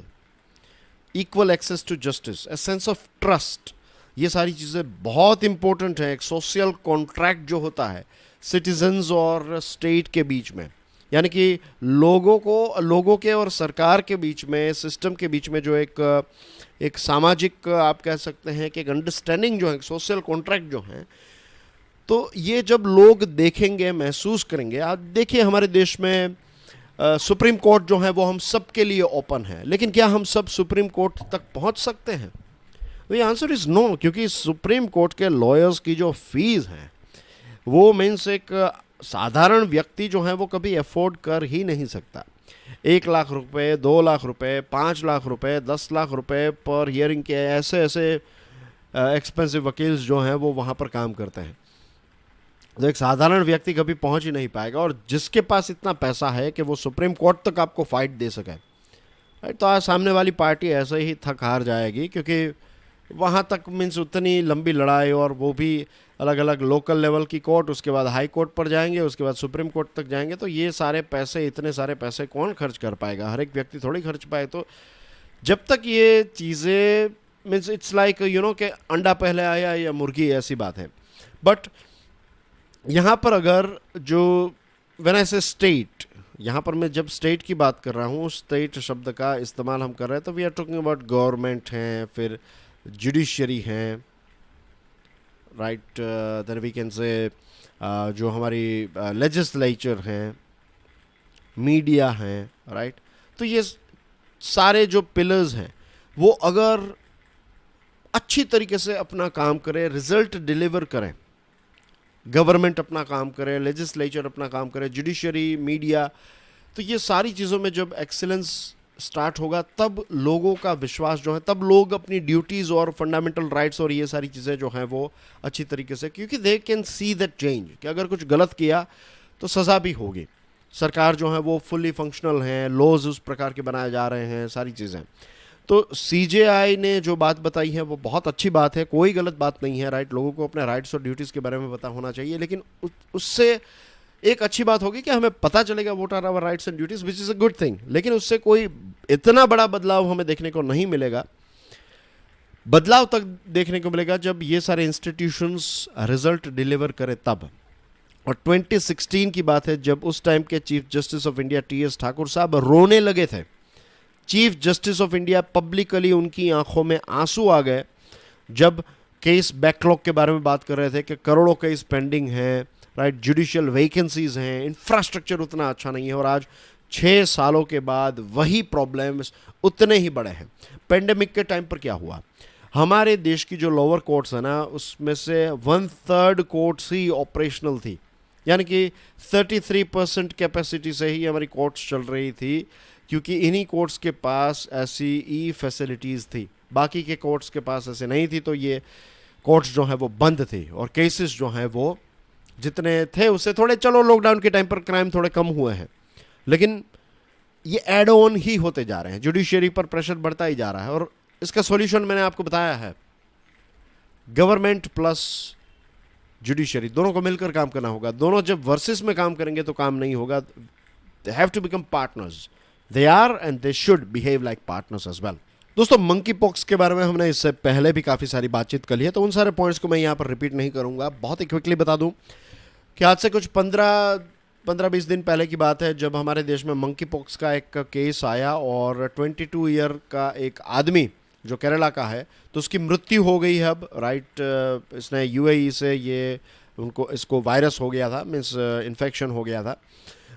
[SPEAKER 1] equal access to justice, a sense of trust, ये सारी चीज़ें बहुत इंपॉर्टेंट है। एक सोशल कॉन्ट्रैक्ट जो होता है सिटीजन्स और स्टेट के बीच में, यानी कि लोगों के और सरकार के बीच में, सिस्टम के बीच में जो एक सामाजिक आप कह सकते हैं कि एक अंडरस्टैंडिंग जो है, सोशल कॉन्ट्रैक्ट जो है, तो ये जब लोग देखेंगे, महसूस करेंगे। आप देखिए हमारे देश में सुप्रीम कोर्ट जो है वो हम सब के लिए ओपन है, लेकिन क्या हम सब सुप्रीम कोर्ट तक पहुंच सकते हैं? तो आंसर इज़ नो, क्योंकि सुप्रीम कोर्ट के लॉयर्स की जो फीस है वो मीन्स एक साधारण व्यक्ति जो है वो कभी अफोर्ड कर ही नहीं सकता। 1 लाख रुपए, 2 लाख रुपए, 5 लाख रुपए, 10 लाख रुपए पर हियरिंग के ऐसे एक्सपेंसिव वकील्स जो हैं वो वहाँ पर काम करते हैं, तो एक साधारण व्यक्ति कभी पहुँच ही नहीं पाएगा। और जिसके पास इतना पैसा है कि वो सुप्रीम कोर्ट तक आपको फाइट दे सके, तो आज सामने वाली पार्टी ऐसे ही थक हार जाएगी, क्योंकि वहाँ तक मीन्स उतनी लंबी लड़ाई, और वो भी अलग अलग लोकल लेवल की कोर्ट, उसके बाद हाई कोर्ट पर जाएंगे, उसके बाद सुप्रीम कोर्ट तक जाएंगे। तो ये सारे पैसे, इतने सारे पैसे कौन खर्च कर पाएगा? हर एक व्यक्ति थोड़ी खर्च पाए। तो जब तक ये चीज़ें मीन्स इट्स लाइक कि अंडा पहले आया या मुर्गी, ऐसी बात है। बट यहाँ पर अगर जो व्हेन आई से स्टेट, यहाँ पर मैं जब स्टेट की बात कर रहा हूँ, स्टेट शब्द का इस्तेमाल हम कर रहे हैं, तो we are talking about government हैं, फिर जुडिशरी हैं, right, then we can say जो हमारी लेजिस्लेचर हैं, मीडिया हैं, राइट। तो ये सारे जो पिलर्स हैं वो अगर अच्छी तरीके से अपना काम करें, रिजल्ट डिलीवर करें, गवर्नमेंट अपना काम करे, लेजिस्लेचर अपना काम करे, जुडिशरी, मीडिया, तो ये सारी चीज़ों में जब एक्सीलेंस स्टार्ट होगा तब लोगों का विश्वास जो है, तब लोग अपनी ड्यूटीज़ और फंडामेंटल राइट्स और ये सारी चीज़ें जो हैं वो अच्छी तरीके से, क्योंकि they can see that change कि अगर कुछ गलत किया तो सज़ा भी होगी। सरकार जो है वो फुल्ली फंक्शनल है, लॉज उस प्रकार के बनाए जा रहे हैं, सारी चीज़ें। तो सीजेआई ने जो बात बताई है वो बहुत अच्छी बात है, कोई गलत बात नहीं है, राइट। लोगों को अपने राइट्स और ड्यूटीज़ के बारे में पता होना चाहिए, लेकिन उससे एक अच्छी बात होगी कि हमें पता चलेगा what are our rights and duties, which is a good thing. लेकिन उससे कोई इतना बड़ा बदलाव हमें देखने को नहीं मिलेगा। बदलाव तक देखने को मिलेगा जब ये सारे इंस्टीट्यूशंस रिजल्ट डिलीवर करें तब। और 2016 की बात है जब उस टाइम के chief justice of India T S Thakur साहब रोने लगे थे। Chief justice of India publicly उनकी आंखों में आंसू आ गए जब केस बैकलॉग के बारे में बात कर रहे थे कि करोड़ों केस पेंडिंग हैं, राइट, जुडिशियल वैकेंसीज हैं, इंफ्रास्ट्रक्चर उतना अच्छा नहीं है। और आज 6 सालों के बाद वही प्रॉब्लम्स उतने ही बड़े हैं। पेंडेमिक के टाइम पर क्या हुआ, हमारे देश की जो लोअर कोर्ट्स है ना, उसमें से 1/3 कोर्ट्स ही ऑपरेशनल थी, यानी कि 33% कैपेसिटी से ही हमारी कोर्ट्स चल रही थी, क्योंकि इन्हीं कोर्ट्स के पास ऐसी ई फैसिलिटीज़ थी, बाकी के कोर्ट्स के पास ऐसे नहीं थी। तो ये कोर्ट्स जो हैं वो बंद थे और केसेस जो हैं वो जितने थे उससे थोड़े, चलो लॉकडाउन के टाइम पर क्राइम थोड़े कम हुए हैं, लेकिन ये एड ऑन ही होते जा रहे हैं, जुडिशरी पर प्रेशर बढ़ता ही जा रहा है। और इसका सॉल्यूशन मैंने आपको बताया है, गवर्नमेंट प्लस जुडिशरी दोनों को मिलकर काम करना होगा। दोनों जब वर्सेस में काम करेंगे तो काम नहीं होगा। They have to become partners, they are and they should behave like partners as well. दोस्तों, मंकी पॉक्स के बारे में हमने इससे पहले भी काफ़ी सारी बातचीत कर ली है, तो उन सारे पॉइंट्स को मैं यहाँ पर रिपीट नहीं करूँगा। बहुत ही क्विकली बता दूँ कि आज से कुछ 15-20 दिन पहले की बात है जब हमारे देश में मंकी पॉक्स का एक केस आया और 22 ईयर का एक आदमी जो केरला का है, तो उसकी मृत्यु हो गई है अब, राइट। इसने यूएई से ये इसको वायरस हो गया था, मीन्स इन्फेक्शन हो गया था,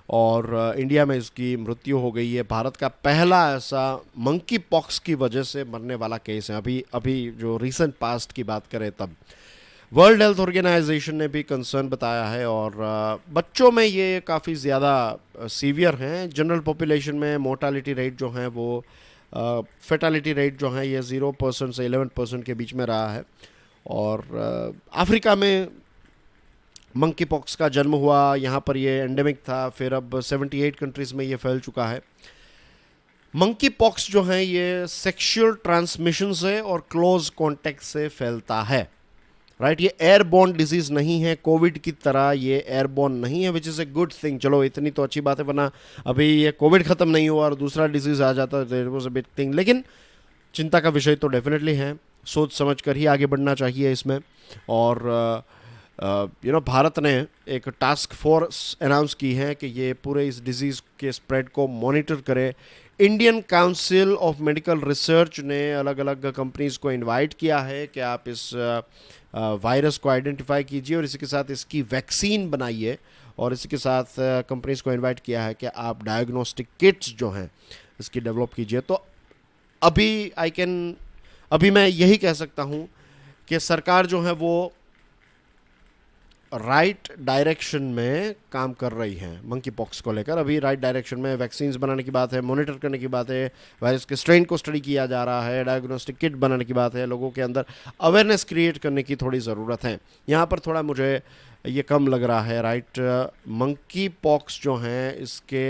[SPEAKER 1] और इंडिया में इसकी मृत्यु हो गई है। भारत का पहला ऐसा मंकी पॉक्स की वजह से मरने वाला केस है, अभी जो रिसेंट पास्ट की बात करें तब। वर्ल्ड हेल्थ ऑर्गेनाइजेशन ने भी कंसर्न बताया है, और बच्चों में ये काफ़ी ज़्यादा सीवियर हैं। जनरल पॉपुलेशन में मोर्टालिटी रेट जो है वो, फेटालिटी रेट जो है ये 0% से 11% के बीच में रहा है। और अफ्रीका में मंकी पॉक्स का जन्म हुआ, यहाँ पर ये एंडेमिक था, फिर अब 78 कंट्रीज़ में ये फैल चुका है। मंकी पॉक्स जो है ये सेक्सुअल ट्रांसमिशन से और क्लोज कॉन्टैक्ट से फैलता है, राइट। ये एयरबोर्न डिजीज़ नहीं है, कोविड की तरह ये एयरबोर्न नहीं है, which is a good thing. चलो इतनी तो अच्छी बात है, वरना अभी ये कोविड ख़त्म नहीं हुआ और दूसरा डिजीज़ आ जाता है, it was a big thing. लेकिन चिंता का विषय तो डेफिनेटली है, सोच समझ कर ही आगे बढ़ना चाहिए इसमें। और भारत ने एक टास्क फोर्स अनाउंस की है कि ये पूरे इस डिजीज़ के स्प्रेड को मॉनिटर करे। Indian council of medical research ने अलग अलग कंपनीज़ को इनवाइट किया है कि आप इस वायरस को आइडेंटिफाई कीजिए और इसी के साथ इसकी वैक्सीन बनाइए, और इसी के साथ कंपनीज़ को इनवाइट किया है कि आप डायग्नोस्टिक किट्स जो हैं इसकी डेवलप कीजिए। तो अभी मैं यही कह सकता हूँ कि सरकार जो है वो राइट डायरेक्शन में काम कर रही है मंकी पॉक्स को लेकर। अभी राइट डायरेक्शन में वैक्सीन्स बनाने की बात है, मॉनिटर करने की बात है, वायरस के स्ट्रेन को स्टडी किया जा रहा है, डायग्नोस्टिक किट बनाने की बात है, लोगों के अंदर अवेयरनेस क्रिएट करने की थोड़ी ज़रूरत है। यहाँ पर थोड़ा मुझे ये कम लग रहा है, राइट। मंकी पॉक्स जो हैं इसके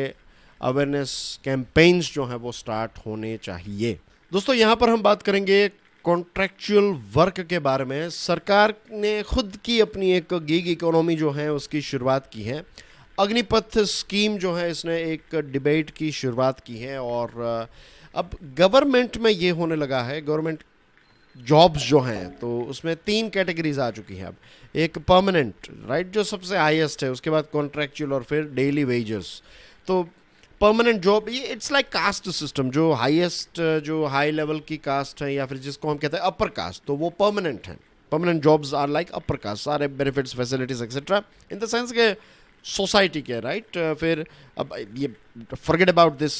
[SPEAKER 1] अवेयरनेस कैंपेन्स जो हैं वो स्टार्ट होने चाहिए। दोस्तों, यहाँ पर हम बात करेंगे कॉन्ट्रैक्चुअल वर्क के बारे में। सरकार ने खुद की अपनी एक गिग इकोनॉमी जो है उसकी शुरुआत की है। अग्निपथ स्कीम जो है इसने एक डिबेट की शुरुआत की है, और अब गवर्नमेंट में ये होने लगा है, गवर्नमेंट जॉब्स जो हैं तो उसमें 3 कैटेगरीज आ चुकी हैं अब। एक परमानेंट, राइट, जो सबसे हाईएस्ट है, उसके बाद कॉन्ट्रैक्चुअल और फिर डेली वेजेस। तो परमानेंट जॉब ये इट्स लाइक कास्ट सिस्टम, जो हाईएस्ट, जो हाई लेवल की कास्ट है या फिर जिसको हम कहते हैं अपर कास्ट, तो वो परमानेंट हैं। Permanent jobs are like upper caste, सारे benefits, facilities etcetera in the sense के सोसाइटी के, राइट। फिर अब ये फॉरगेट अबाउट दिस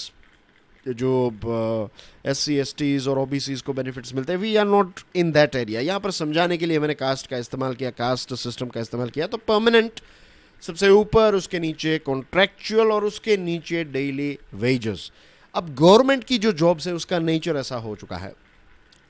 [SPEAKER 1] जो SC STs और OBCs को बेनिफिट्स मिलते हैं, we are not in that area. यहाँ पर समझाने के लिए मैंने कास्ट का इस्तेमाल किया, कास्ट सिस्टम का इस्तेमाल किया। तो परमानेंट सबसे ऊपर, उसके नीचे कॉन्ट्रैक्चुअल और उसके नीचे डेली वेजेस। अब गवर्नमेंट की जो जॉब्स है उसका नेचर ऐसा हो चुका है,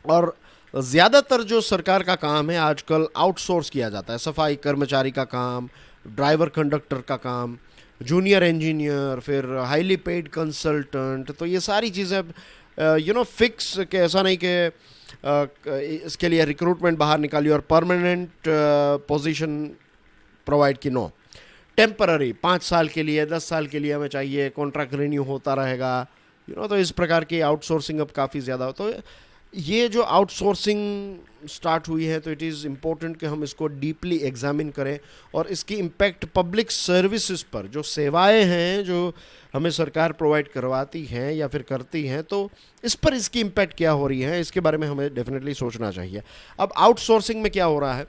[SPEAKER 1] और ज़्यादातर जो सरकार का काम है आजकल आउटसोर्स किया जाता है। सफाई कर्मचारी का काम, ड्राइवर कंडक्टर का काम, जूनियर इंजीनियर, फिर हाईली पेड कंसल्टेंट। तो ये सारी चीज़ें फिक्स के, ऐसा नहीं कि इसके लिए रिक्रूटमेंट बाहर निकाली और परमानेंट पोजीशन प्रोवाइड की। नो, टेम्पररी 5 साल के लिए, 10 साल के लिए हमें चाहिए, कॉन्ट्रैक्ट रिन्यू होता रहेगा। तो इस प्रकार की आउटसोर्सिंग अब काफ़ी ज़्यादा हो। तो ये जो आउटसोर्सिंग स्टार्ट हुई है, तो इट इज़ इम्पोर्टेंट कि हम इसको डीपली एग्जामिन करें और इसकी इम्पैक्ट पब्लिक सर्विसेज पर, जो सेवाएं हैं जो हमें सरकार प्रोवाइड करवाती हैं या फिर करती हैं, तो इस पर इसकी इम्पैक्ट क्या हो रही है, इसके बारे में हमें डेफिनेटली सोचना चाहिए। अब आउटसोर्सिंग में क्या हो रहा है,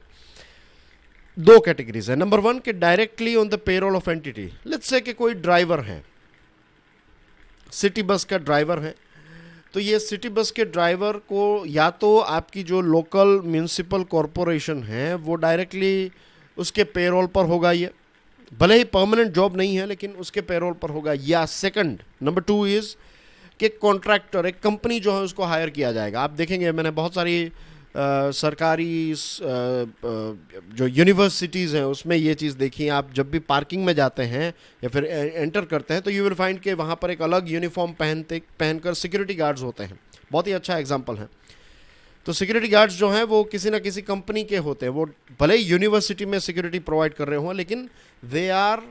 [SPEAKER 1] 2 कैटेगरीज है। नंबर 1 कि directly on the payroll of entity. Let's say कि कोई ड्राइवर है, सिटी बस का ड्राइवर है, तो ये सिटी बस के ड्राइवर को या तो आपकी जो लोकल म्यूनिसिपल कॉरपोरेशन है वो डायरेक्टली उसके पेरोल पर होगा, ये भले ही परमानेंट जॉब नहीं है लेकिन उसके पेरोल पर होगा। या सेकंड, नंबर 2 इज़ कि कॉन्ट्रैक्टर, एक कंपनी जो है उसको हायर किया जाएगा। आप देखेंगे मैंने बहुत सारी सरकारी जो यूनिवर्सिटीज़ हैं उसमें ये चीज़ देखी है। आप जब भी पार्किंग में जाते हैं या फिर एंटर करते हैं तो यू विल फाइंड के वहाँ पर एक अलग यूनिफॉर्म पहनकर सिक्योरिटी गार्ड्स होते हैं। बहुत ही अच्छा एग्जांपल है। तो सिक्योरिटी गार्ड्स जो हैं वो किसी ना किसी कंपनी के होते हैं। वो भले ही यूनिवर्सिटी में सिक्योरिटी प्रोवाइड कर रहे हों लेकिन they are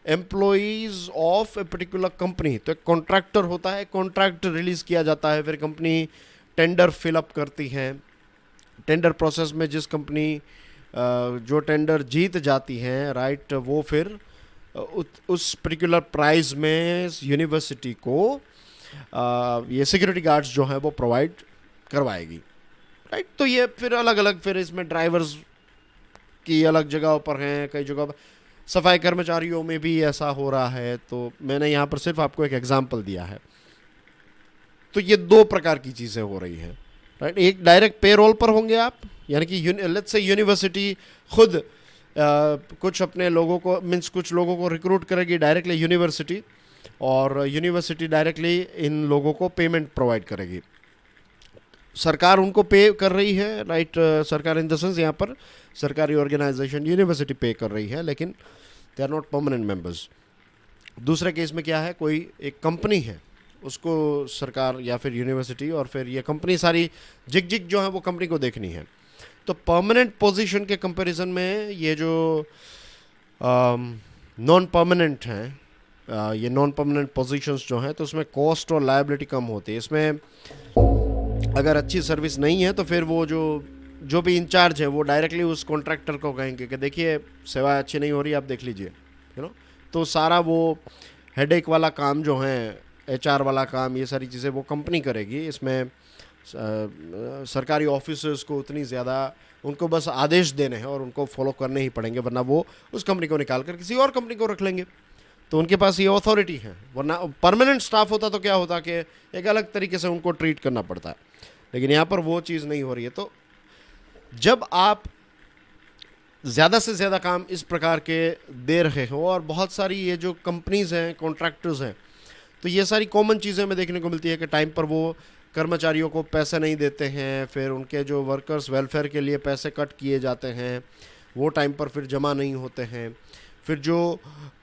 [SPEAKER 1] employees of a particular company. तो एक कॉन्ट्रैक्टर होता है, कॉन्ट्रैक्ट रिलीज़ किया जाता है, फिर कंपनी टेंडर फिलअप करती है। टेंडर प्रोसेस में जिस कंपनी जो टेंडर जीत जाती हैं, राइट, वो फिर उस पर्टिकुलर प्राइस में यूनिवर्सिटी को ये सिक्योरिटी गार्ड्स जो हैं वो प्रोवाइड करवाएगी, राइट। तो ये फिर अलग अलग, फिर इसमें ड्राइवर्स की अलग जगहों पर हैं, कई जगह पर सफाई कर्मचारियों में भी ऐसा हो रहा है। तो मैंने यहाँ पर सिर्फ आपको एक एग्जांपल दिया है। तो ये 2 प्रकार की चीज़ें हो रही हैं, राइट। एक डायरेक्ट पेरोल पर होंगे आप, यानी कि लेट्स से यूनिवर्सिटी खुद कुछ अपने लोगों को, मीन्स कुछ लोगों को रिक्रूट करेगी डायरेक्टली यूनिवर्सिटी, और यूनिवर्सिटी डायरेक्टली इन लोगों को पेमेंट प्रोवाइड करेगी। सरकार उनको पे कर रही है, राइट। सरकार इन द सेंस यहाँ पर सरकारी ऑर्गेनाइजेशन यूनिवर्सिटी पे कर रही है, लेकिन they are not permanent members. दूसरे केस में क्या है, कोई एक कंपनी है, उसको सरकार या फिर यूनिवर्सिटी और फिर ये कंपनी सारी जिग जो है वो कंपनी को देखनी है। तो परमानेंट पोजीशन के कंपैरिजन में ये जो नॉन परमानेंट हैं, ये नॉन परमानेंट पोजीशंस जो हैं, तो उसमें कॉस्ट और लायबिलिटी कम होती है। इसमें अगर अच्छी सर्विस नहीं है तो फिर वो जो भी इंचार्ज है वो डायरेक्टली उस कॉन्ट्रैक्टर को कहेंगे कि देखिए सेवा अच्छी नहीं हो रही, आप देख लीजिए, तो सारा वो हेडेक वाला काम जो है, HR वाला काम, ये सारी चीज़ें वो कंपनी करेगी। इसमें सरकारी ऑफिसर्स को उतनी ज़्यादा, उनको बस आदेश देने हैं और उनको फॉलो करने ही पड़ेंगे, वरना वो उस कंपनी को निकाल कर किसी और कंपनी को रख लेंगे। तो उनके पास ये अथॉरिटी है। वरना परमानेंट स्टाफ होता तो क्या होता कि एक अलग तरीके से उनको ट्रीट करना पड़ता है, लेकिन यहाँ पर वो चीज़ नहीं हो रही है। तो जब आप ज़्यादा से ज़्यादा काम इस प्रकार के दे रहे हो, और बहुत सारी ये जो कंपनीज़ हैं, कॉन्ट्रैक्टर्स हैं, तो ये सारी कॉमन चीज़ें हमें देखने को मिलती है कि टाइम पर वो कर्मचारियों को पैसे नहीं देते हैं, फिर उनके जो वर्कर्स वेलफेयर के लिए पैसे कट किए जाते हैं वो टाइम पर फिर जमा नहीं होते हैं। फिर जो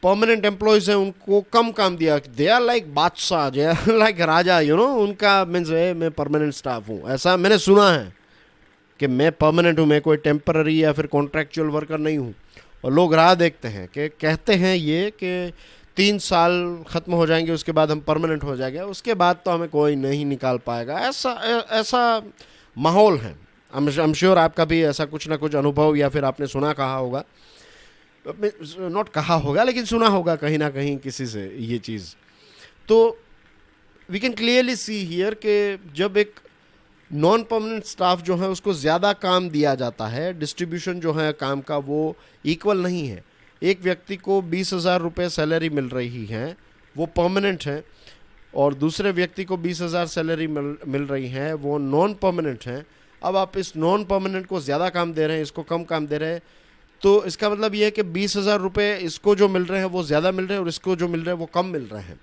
[SPEAKER 1] परमानेंट एम्प्लॉयज़ हैं उनको कम काम दिया, दे आर लाइक बादशाह, दे आर लाइक राजा, उनका मीन्स है मैं परमानेंट स्टाफ हूँ। ऐसा मैंने सुना है कि मैं परमानेंट हूँ, मैं कोई टेम्पररी या फिर कॉन्ट्रैक्चुअल वर्कर नहीं हूँ। और लोग राह देखते हैं कि कहते हैं ये कि 3 साल ख़त्म हो जाएंगे, उसके बाद हम परमानेंट हो जाएंगे, उसके बाद तो हमें कोई नहीं निकाल पाएगा। ऐसा माहौल है। आई एम श्योर आपका भी ऐसा कुछ ना कुछ अनुभव या फिर आपने सुना, कहा होगा, नॉट कहा होगा लेकिन सुना होगा कहीं ना कहीं किसी से ये चीज़। तो we can clearly see here कि जब एक नॉन परमानेंट स्टाफ जो है उसको ज़्यादा काम दिया जाता है, डिस्ट्रीब्यूशन जो है काम का वो इक्वल नहीं है। एक व्यक्ति को 20,000 रुपये सैलरी मिल रही है, वो परमानेंट है, और दूसरे व्यक्ति को 20,000 सैलरी मिल रही है, वो नॉन परमानेंट हैं। अब आप इस नॉन परमानेंट को ज़्यादा काम दे रहे हैं, इसको कम काम दे रहे हैं, तो इसका मतलब ये है कि 20,000 रुपये इसको जो मिल रहे हैं वो ज़्यादा मिल रहे हैं और इसको जो मिल रहे हैं वो कम मिल रहे हैं।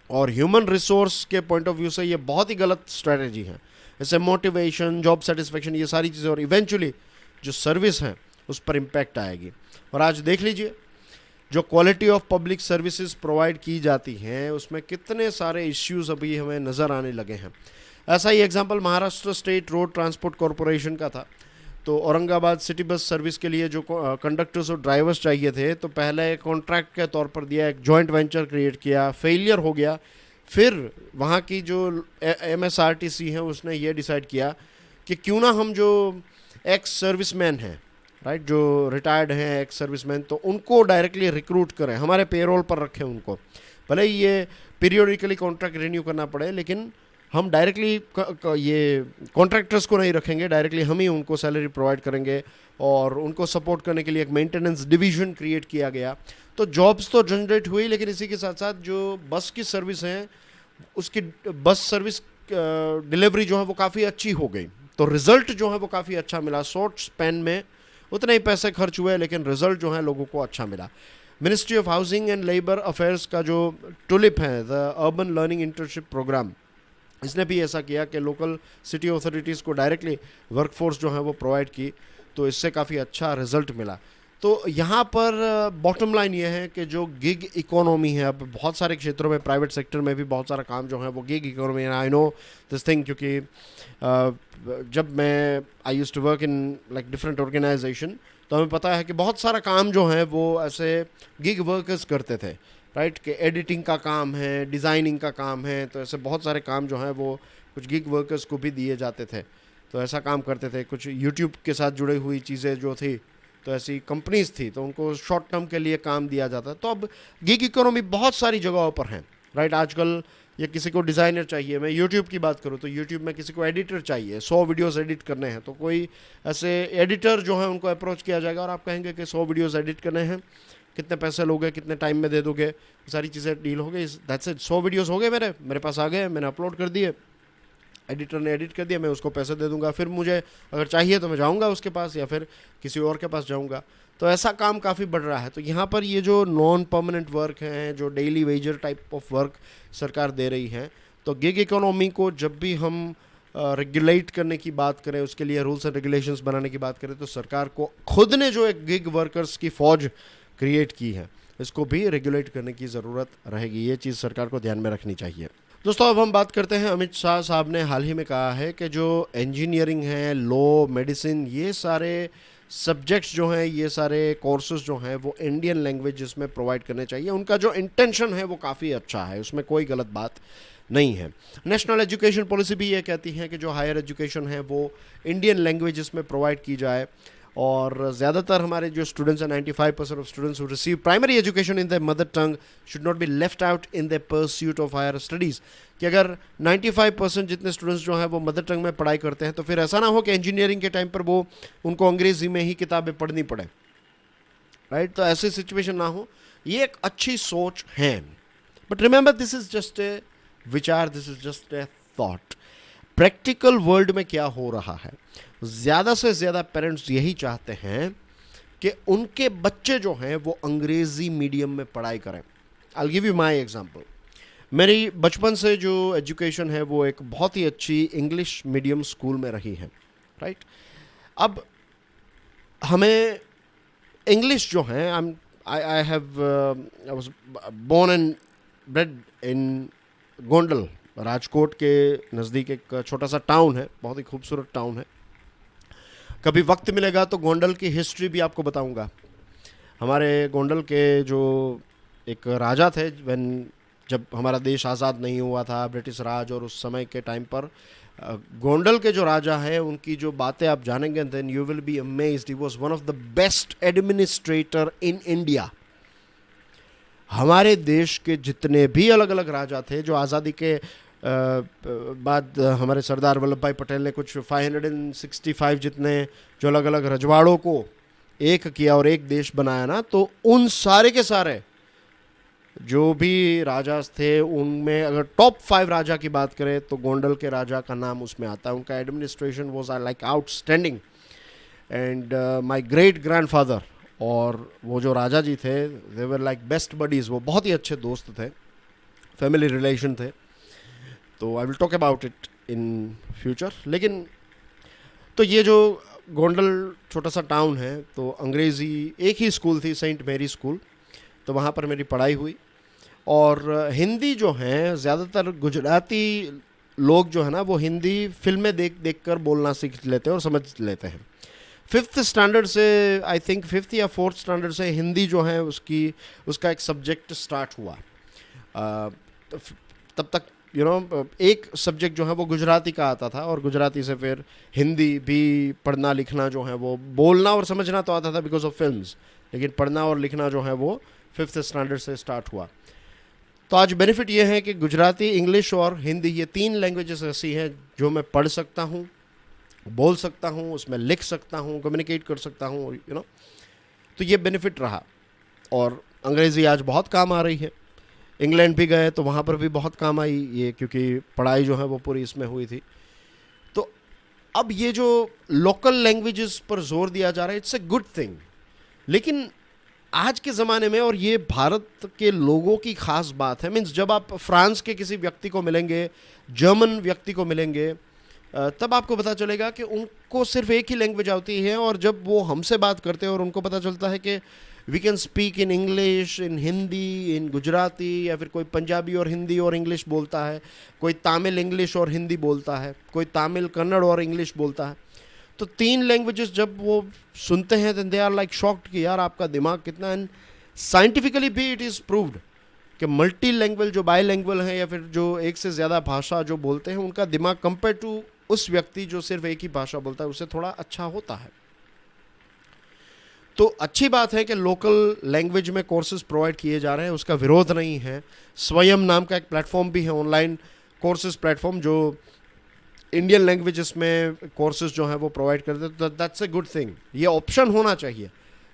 [SPEAKER 1] और ह्यूमन रिसोर्स के पॉइंट ऑफ व्यू से ये बहुत ही गलत स्ट्रेटजी है। जैसे मोटिवेशन, जॉब सेटिस्फेक्शन, ये सारी चीज़ें, और इवेंचुअली जो सर्विस है उस पर इम्पैक्ट आएगी। और आज देख लीजिए जो quality of public services provide की जाती हैं उसमें कितने सारे इश्यूज अभी हमें नज़र आने लगे हैं। ऐसा ही example Maharashtra state road transport corporation का था। तो औरंगाबाद सिटी बस सर्विस के लिए जो कंडक्टर्स और ड्राइवर्स चाहिए थे, तो पहले कॉन्ट्रैक्ट के तौर पर दिया, एक जॉइंट वेंचर क्रिएट किया, फेलियर हो गया। फिर वहाँ की जो MSRTC है उसने ये डिसाइड किया कि क्यों ना हम जो एक्स सर्विसमैन हैं, राइट, जो रिटायर्ड हैं एक्स सर्विसमैन, तो उनको डायरेक्टली रिक्रूट करें, हमारे पेरोल पर रखें उनको। भले ही ये पीरियोडिकली कॉन्ट्रैक्ट रिन्यू करना पड़े, लेकिन हम डायरेक्टली ये कॉन्ट्रैक्टर्स को नहीं रखेंगे, डायरेक्टली हम ही उनको सैलरी प्रोवाइड करेंगे। और उनको सपोर्ट करने के लिए एक मेंटेनेंस डिवीजन क्रिएट किया गया। तो जॉब्स तो जनरेट हुई, लेकिन इसी के साथ साथ जो बस की सर्विस है उसकी बस सर्विस डिलीवरी जो है वो काफ़ी अच्छी हो गई। तो रिज़ल्ट जो है वो काफ़ी अच्छा मिला। शॉर्ट स्पैन में उतने ही पैसे खर्च हुए, लेकिन रिजल्ट जो है लोगों को अच्छा मिला। Ministry of housing and labour affairs का जो टुलिप है, the urban learning internship programme, इसने भी ऐसा किया कि लोकल सिटी अथॉरिटीज़ को डायरेक्टली वर्कफोर्स जो है वो प्रोवाइड की, तो इससे काफ़ी अच्छा रिजल्ट मिला। तो यहाँ पर बॉटम लाइन ये है कि जो गिग इकोनॉमी है, अब बहुत सारे क्षेत्रों में, प्राइवेट सेक्टर में भी बहुत सारा काम जो है वो गिग इकोनॉमी है। आई नो दिस थिंग, क्योंकि जब मैं I used to work in like different organisation, तो हमें पता है कि बहुत सारा काम जो है वो ऐसे गिग वर्कर्स करते थे, राइट, कि एडिटिंग का काम है, डिज़ाइनिंग का काम है, तो ऐसे बहुत सारे काम जो हैं वो कुछ गिग वर्कर्स को भी दिए जाते थे। तो ऐसा काम करते थे। कुछ यूट्यूब के साथ जुड़ी हुई चीज़ें जो थी, तो ऐसी कंपनीज थी, तो उनको शॉर्ट टर्म के लिए काम दिया जाता। तो अब गिग इकोनॉमी बहुत सारी जगहों पर है, राइट। आजकल ये किसी को डिज़ाइनर चाहिए, मैं यूट्यूब की बात करूँ तो यूट्यूब में किसी को एडिटर चाहिए, 100 वीडियोस एडिट करने हैं, तो कोई ऐसे एडिटर जो है उनको अप्रोच किया जाएगा और आप कहेंगे कि 100 वीडियोस एडिट करने हैं, कितने पैसे लोगे, कितने टाइम में दे दोगे, सारी चीज़ें डील हो गई, दैट्स इट। 100 वीडियोस हो गए मेरे पास आ गए, मैंने अपलोड कर दिए, एडिटर ने एडिट कर दिया, मैं उसको पैसे दे दूंगा। फिर मुझे अगर चाहिए तो मैं जाऊंगा उसके पास या फिर किसी और के पास जाऊंगा। तो ऐसा काम काफ़ी बढ़ रहा है। तो यहाँ पर ये जो नॉन परमानेंट वर्क हैं, जो daily Vaser type of work सरकार दे रही है, तो गिग इकोनॉमी को जब भी हम रेगुलेट करने की बात करें, उसके लिए रूल्स एंड रेगुलेशंस बनाने की बात करें, तो सरकार को खुद ने जो एक गिग वर्कर्स की फ़ौज क्रिएट की है, इसको भी रेगुलेट करने की ज़रूरत रहेगी। ये चीज़ सरकार को ध्यान में रखनी चाहिए। दोस्तों, अब हम बात करते हैं, अमित शाह साहब ने हाल ही में कहा है कि जो इंजीनियरिंग है, लॉ, मेडिसिन, ये सारे सब्जेक्ट्स जो हैं, ये सारे कोर्सेज जो हैं वो इंडियन लैंग्वेज में प्रोवाइड करने चाहिए। उनका जो इंटेंशन है वो काफ़ी अच्छा है, उसमें कोई गलत बात नहीं है। नेशनल एजुकेशन पॉलिसी भी ये कहती है कि जो हायर एजुकेशन है वो इंडियन लैंग्वेजेस में प्रोवाइड की जाए। और ज़्यादातर हमारे जो स्टूडेंट्स हैं, 95% of students who receive primary education in the mother tongue should not be left out in the pursuit of higher studies. कि अगर 95% जितने स्टूडेंट्स जो हैं वो मदर टंग में पढ़ाई करते हैं, तो फिर ऐसा ना हो कि इंजीनियरिंग के टाइम पर वो उनको अंग्रेज़ी में ही किताबें पढ़नी पड़े, राइट। तो ऐसी सिचुएशन ना हो, ये एक अच्छी सोच है। But remember, this is just a विचार, this is just a thought. Practical world में क्या हो रहा है, ज़्यादा से ज़्यादा पेरेंट्स यही चाहते हैं कि उनके बच्चे जो हैं वो अंग्रेज़ी मीडियम में पढ़ाई करें। I will give you my example. मेरी बचपन से जो एजुकेशन है वो एक बहुत ही अच्छी इंग्लिश मीडियम स्कूल में रही है, राइट। अब हमें इंग्लिश जो है, I was born and bred in Gondal, Rajkot के नज़दीक एक छोटा सा टाउन है, बहुत ही खूबसूरत टाउन है। कभी वक्त मिलेगा तो गोंडल की हिस्ट्री भी आपको बताऊंगा। हमारे गोंडल के जो एक राजा थे, जब हमारा देश आज़ाद नहीं हुआ था, ब्रिटिश राज, और उस समय के टाइम पर गोंडल के जो राजा हैं उनकी जो बातें आप जानेंगे, then you will be amazed. He was one of the best administrator in India. हमारे देश के जितने भी अलग अलग राजा थे, जो आज़ादी के बाद हमारे सरदार वल्लभ भाई पटेल ने कुछ 565 जितने जो अलग अलग रजवाड़ों को एक किया और एक देश बनाया ना, तो उन सारे के सारे जो भी राजा थे उनमें अगर टॉप 5 राजा की बात करें तो गोंडल के राजा का नाम उसमें आता है। उनका administration was like outstanding. And my great grandfather और वो जो राजा जी थे दे वर लाइक बेस्ट बडीज़, वो बहुत ही अच्छे दोस्त थे, फैमिली रिलेशन थे। तो आई will talk about it in future. लेकिन तो ये जो गोंडल छोटा सा टाउन है, तो अंग्रेज़ी एक ही स्कूल थी, सेंट मैरी स्कूल, तो वहाँ पर मेरी पढ़ाई हुई। और हिंदी जो है ज़्यादातर गुजराती लोग जो है ना वो हिंदी फिल्में देख देख कर बोलना सीख लेते हैं और समझ लेते हैं। 5th स्टैंडर्ड से, आई थिंक 5th या 4th स्टैंडर्ड से हिंदी जो है उसका एक सब्जेक्ट स्टार्ट हुआ। तब तक एक सब्जेक्ट जो है वो गुजराती का आता था, और गुजराती से फिर हिंदी भी पढ़ना लिखना जो है वो, बोलना और समझना तो आता था बिकॉज ऑफ फिल्म्स, लेकिन पढ़ना और लिखना जो है वो 5th स्टैंडर्ड से स्टार्ट हुआ। तो आज बेनिफिट ये है कि गुजराती, इंग्लिश और हिंदी, ये 3 लैंग्वेजेस ऐसी हैं जो मैं पढ़ सकता हूँ, बोल सकता हूँ, उसमें लिख सकता हूँ, कम्युनिकेट कर सकता हूँ, तो ये बेनिफिट रहा। और अंग्रेज़ी आज बहुत काम आ रही है। इंग्लैंड भी गए तो वहाँ पर भी बहुत काम आई ये, क्योंकि पढ़ाई जो है वो पूरी इसमें हुई थी। तो अब ये जो लोकल लैंग्वेजेस पर जोर दिया जा रहा है, इट्स ए गुड थिंग। लेकिन आज के ज़माने में, और ये भारत के लोगों की खास बात है, मीन्स जब आप फ्रांस के किसी व्यक्ति को मिलेंगे, जर्मन व्यक्ति को मिलेंगे, तब आपको पता चलेगा कि उनको सिर्फ एक ही लैंग्वेज आती है। और जब वो हमसे बात करते हैं और उनको पता चलता है कि we can speak in English, in Hindi, in Gujarati, या फिर कोई पंजाबी और हिंदी और इंग्लिश बोलता है, कोई तमिल इंग्लिश और हिंदी बोलता है, कोई तमिल कन्नड़ और इंग्लिश बोलता है, तो 3 लैंग्वेजेस जब वो सुनते हैं तो दे आर लाइक शॉक्ड कि यार आपका दिमाग कितना। एंड साइंटिफिकली भी इट इज़ प्रूव्ड कि मल्टी लैंग्वेज जो बाईलैंग्वेज हैं, या फिर जो एक से ज़्यादा भाषा जो बोलते हैं, उनका दिमाग कंपेयर टू उस व्यक्ति जो सिर्फ एक ही भाषा बोलता है उससे थोड़ा अच्छा होता है। तो अच्छी बात है कि लोकल लैंग्वेज में कोर्सेज प्रोवाइड किए जा रहे हैं, उसका विरोध नहीं है। स्वयं नाम का एक प्लेटफॉर्म भी है, ऑनलाइन कोर्सेज प्लेटफॉर्म, जो इंडियन लैंग्वेजेस में कोर्सेज जो हैं वो प्रोवाइड करते हैं। तो दैट्स ए गुड थिंग, ये ऑप्शन होना चाहिए।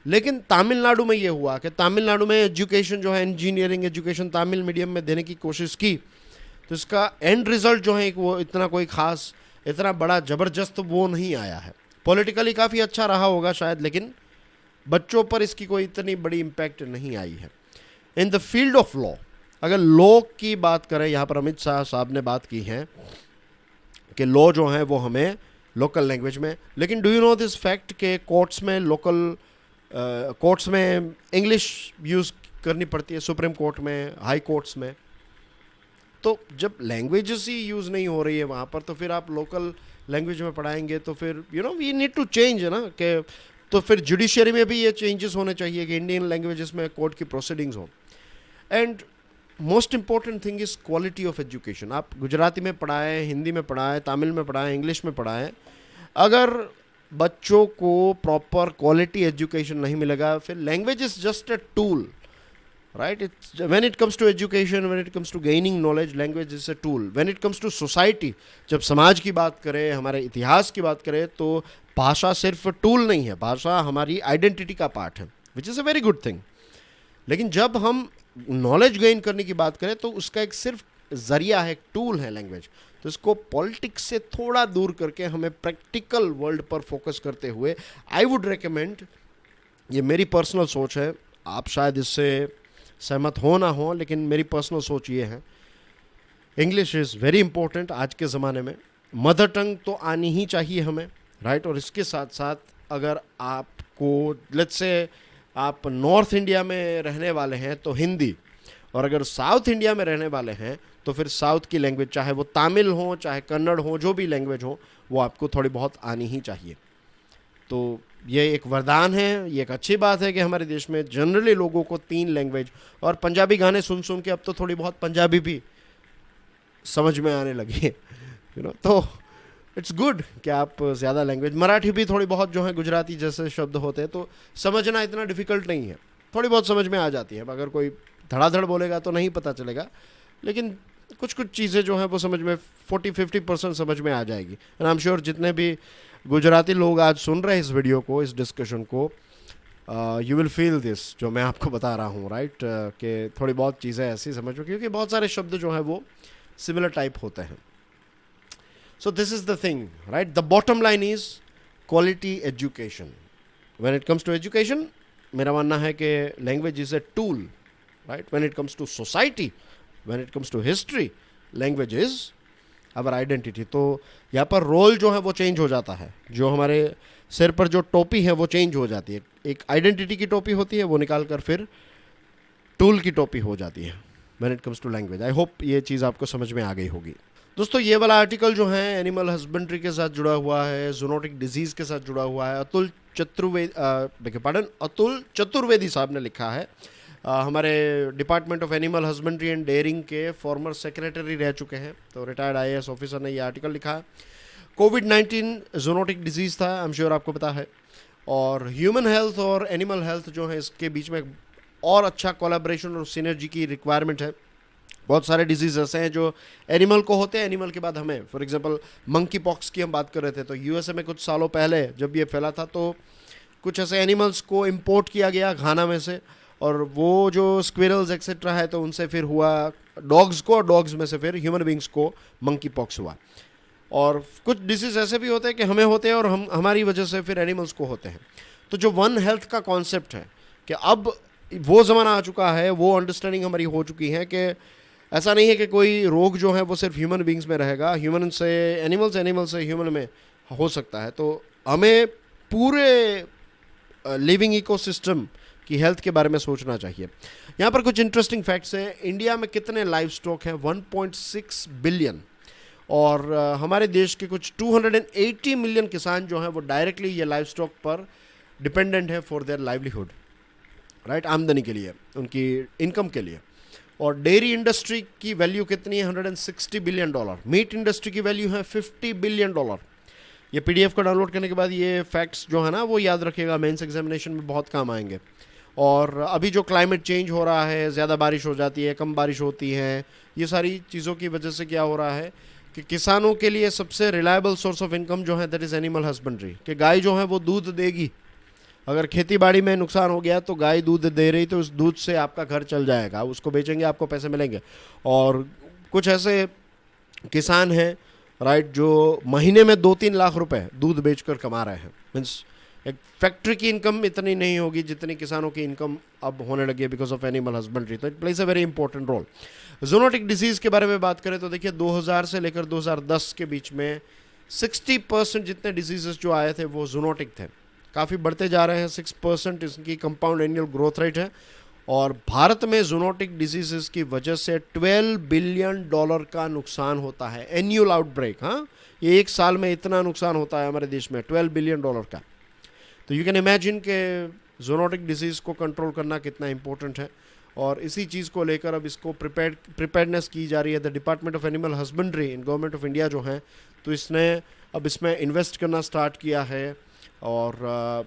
[SPEAKER 1] लेकिन तमिलनाडु में ये हुआ कि तमिलनाडु में एजुकेशन जो है, इंजीनियरिंग एजुकेशन तमिल मीडियम में देने की कोशिश की, तो इसका एंड रिजल्ट जो है वो इतना कोई खास, इतना बड़ा ज़बरदस्त वो नहीं आया है। पॉलिटिकली काफ़ी अच्छा रहा होगा शायद, लेकिन बच्चों पर इसकी कोई इतनी बड़ी इम्पैक्ट नहीं आई है। In the field of law, अगर लॉ की बात करें, यहाँ पर अमित शाह साहब ने बात की है कि लॉ जो है वो हमें लोकल लैंग्वेज में, लेकिन do you know this fact के कोर्ट्स में, लोकल कोर्ट्स में इंग्लिश यूज़ करनी पड़ती है, सुप्रीम कोर्ट में, हाई कोर्ट्स में। तो जब लैंग्वेजेस ही यूज़ नहीं हो रही है वहाँ पर, तो फिर आप लोकल लैंग्वेज में पढ़ाएंगे तो फिर वी नीड टू चेंज, है ना। कि तो फिर जुडिशरी में भी ये चेंजेस होने चाहिए कि इंडियन लैंग्वेजेस में कोर्ट की प्रोसीडिंग्स हो। And most important thing is quality of education. आप गुजराती में पढ़ाएं, हिंदी में पढ़ाएं, तमिल में पढ़ाएं, इंग्लिश में पढ़ाएं, अगर बच्चों को प्रॉपर क्वालिटी एजुकेशन नहीं मिलेगा, फिर language is just a tool, right? It's when it comes to education, when it comes to gaining knowledge, language is a tool. When it comes to society, जब समाज की बात करें, हमारे इतिहास की बात करें, तो भाषा सिर्फ टूल नहीं है, भाषा हमारी आइडेंटिटी का पार्ट है, विच is a very good thing. लेकिन जब हम नॉलेज गेन करने की बात करें तो उसका एक सिर्फ जरिया है, एक टूल है लैंग्वेज। तो इसको पॉलिटिक्स से थोड़ा दूर करके हमें प्रैक्टिकल वर्ल्ड पर फोकस करते हुए, आई वुड रिकमेंड, ये मेरी पर्सनल सोच है, आप शायद इससे सहमत हो ना हो, लेकिन मेरी पर्सनल सोच ये है, इंग्लिश इज़ वेरी इंपॉर्टेंट आज के ज़माने में। मदर टंग तो आनी ही चाहिए हमें, राइट। और इसके साथ साथ अगर आपको, लेट्स से आप नॉर्थ इंडिया में रहने वाले हैं तो हिंदी, और अगर साउथ इंडिया में रहने वाले हैं तो फिर साउथ की लैंग्वेज, चाहे वो तमिल हो, चाहे कन्नड़ हो, जो भी लैंग्वेज हो, वो आपको थोड़ी बहुत आनी ही चाहिए। तो ये एक वरदान है, ये एक अच्छी बात है कि हमारे देश में जनरली लोगों को 3 लैंग्वेज, और पंजाबी गाने सुन सुन के अब तो थोड़ी बहुत पंजाबी भी समझ में आने लगी, तो इट्स गुड कि आप ज़्यादा लैंग्वेज, मराठी भी थोड़ी बहुत जो है, गुजराती जैसे शब्द होते हैं तो समझना इतना डिफ़िकल्ट नहीं है, थोड़ी बहुत समझ में आ जाती है। अगर कोई धड़ाधड़ बोलेगा तो नहीं पता चलेगा, लेकिन कुछ कुछ चीज़ें जो हैं वो समझ में 40-50% समझ में आ जाएगी। एंड आई एम श्योर जितने भी गुजराती लोग आज सुन रहे हैं इस वीडियो को, इस डिस्कशन को, यू विल फील दिस जो मैं आपको बता रहा हूँ, राइट, कि थोड़ी बहुत चीज़ें ऐसी समझो, क्योंकि बहुत सारे शब्द जो हैं वो सिमिलर टाइप होते हैं. So this is the thing, right. The bottom line is quality education. When it comes to education, मेरा मानना है कि language is a tool, right. When it comes to society, when it comes to history, language is our identity. तो यहाँ पर role जो है वो चेंज हो जाता है. जो हमारे सिर पर जो टोपी है वो चेंज हो जाती है. एक आइडेंटिटी की टोपी होती है, वो निकाल कर फिर टूल की टोपी हो जाती है when it comes to language. I hope ये चीज़ आपको समझ में आ गई होगी. दोस्तों, ये वाला आर्टिकल जो है एनिमल हस्बेंड्री के साथ जुड़ा हुआ है, जूनोटिक डिजीज़ के साथ जुड़ा हुआ है. अतुल चतुर्वेदी साहब ने लिखा है. हमारे department of animal husbandry and dairying के फॉर्मर सेक्रेटरी रह चुके हैं, तो रिटायर्ड आईएएस ऑफिसर ने ये आर्टिकल लिखा है. कोविड-19 जूनोटिक डिजीज़ था, आई एम श्योर आपको पता है. और ह्यूमन हेल्थ और एनिमल हेल्थ जो है, इसके बीच में और अच्छा कोलैबोरेशन और सिनर्जी की रिक्वायरमेंट है. बहुत सारे डिजीज़ ऐसे हैं जो एनिमल को होते हैं, एनिमल के बाद हमें. फॉर एग्जांपल मंकी पॉक्स की हम बात कर रहे थे, तो यूएसए में कुछ सालों पहले जब ये फैला था, तो कुछ ऐसे एनिमल्स को इंपोर्ट किया गया घाना में से, और वो जो स्क्विरल्स एक्सेट्रा है, तो उनसे फिर हुआ डॉग्स को, और डॉग्स में से फिर ह्यूमन बींग्स को मंकी पॉक्स हुआ. और कुछ डिसीज़ ऐसे भी होते हैं कि हमें होते हैं और हमारी वजह से फिर एनिमल्स को होते हैं. तो जो वन हेल्थ का कॉन्सेप्ट है कि अब वो ज़माना आ चुका है, वो अंडरस्टैंडिंग हमारी हो चुकी है कि ऐसा नहीं है कि कोई रोग जो है वो सिर्फ ह्यूमन बींग्स में रहेगा, ह्यूमन से एनिमल से, एनिमल से ह्यूमन में हो सकता है. तो हमें पूरे लिविंग इकोसिस्टम की हेल्थ के बारे में सोचना चाहिए. यहाँ पर कुछ इंटरेस्टिंग फैक्ट्स हैं. इंडिया में कितने लाइव स्टॉक हैं? 1.6 बिलियन. और हमारे देश के कुछ 280 मिलियन किसान जो हैं वो डायरेक्टली ये लाइव स्टॉक पर डिपेंडेंट है फॉर देयर लाइवलीहुड, राइट, आमदनी के लिए, उनकी इनकम के लिए. और डेयरी इंडस्ट्री की वैल्यू कितनी है? $160 बिलियन. मीट इंडस्ट्री की वैल्यू है $50 बिलियन. ये पीडीएफ को डाउनलोड करने के बाद ये फैक्ट्स जो है ना वो याद रखिएगा, मेंस एग्जामिनेशन में बहुत काम आएंगे. और अभी जो क्लाइमेट चेंज हो रहा है, ज़्यादा बारिश हो जाती है, कम बारिश होती है, ये सारी चीज़ों की वजह से क्या हो रहा है कि किसानों के लिए सबसे रिलायबल सोर्स ऑफ इनकम जो है दैट इज़ एनिमल हस्बेंड्री. कि गाय जो है वो दूध देगी. अगर खेती बाड़ी में नुकसान हो गया तो गाय दूध दे रही, तो उस दूध से आपका घर चल जाएगा, उसको बेचेंगे, आपको पैसे मिलेंगे. और कुछ ऐसे किसान हैं, राइट, जो महीने में 2-3 लाख रुपए दूध बेचकर कमा रहे हैं. मीन्स एक फैक्ट्री की इनकम इतनी नहीं होगी जितनी किसानों की इनकम अब होने लगी है बिकॉज ऑफ एनिमल हस्बेंड्री. तो it plays a very important role. Zoonotic disease के बारे में बात करें तो देखिए 2000 से लेकर 2010 के बीच में 60% जितने डिजीजेस जो आए थे वो जूनोटिक थे. काफ़ी बढ़ते जा रहे हैं, 6% इसकी कंपाउंड एनुअल ग्रोथ रेट है. और भारत में जूनोटिक डिजीज़ की वजह से $12 बिलियन का नुकसान होता है. एनुअल आउटब्रेक, हाँ, ये एक साल में इतना नुकसान होता है हमारे देश में, $12 बिलियन का. तो यू कैन इमेजिन कि जूनोटिक डिजीज़ को कंट्रोल करना कितना इंपॉर्टेंट है. और इसी चीज़ को लेकर अब इसको प्रिपेयर्डनेस की जा रही है. The department of animal husbandry in government of India जो है, तो इसने अब इसमें इन्वेस्ट करना स्टार्ट किया है. और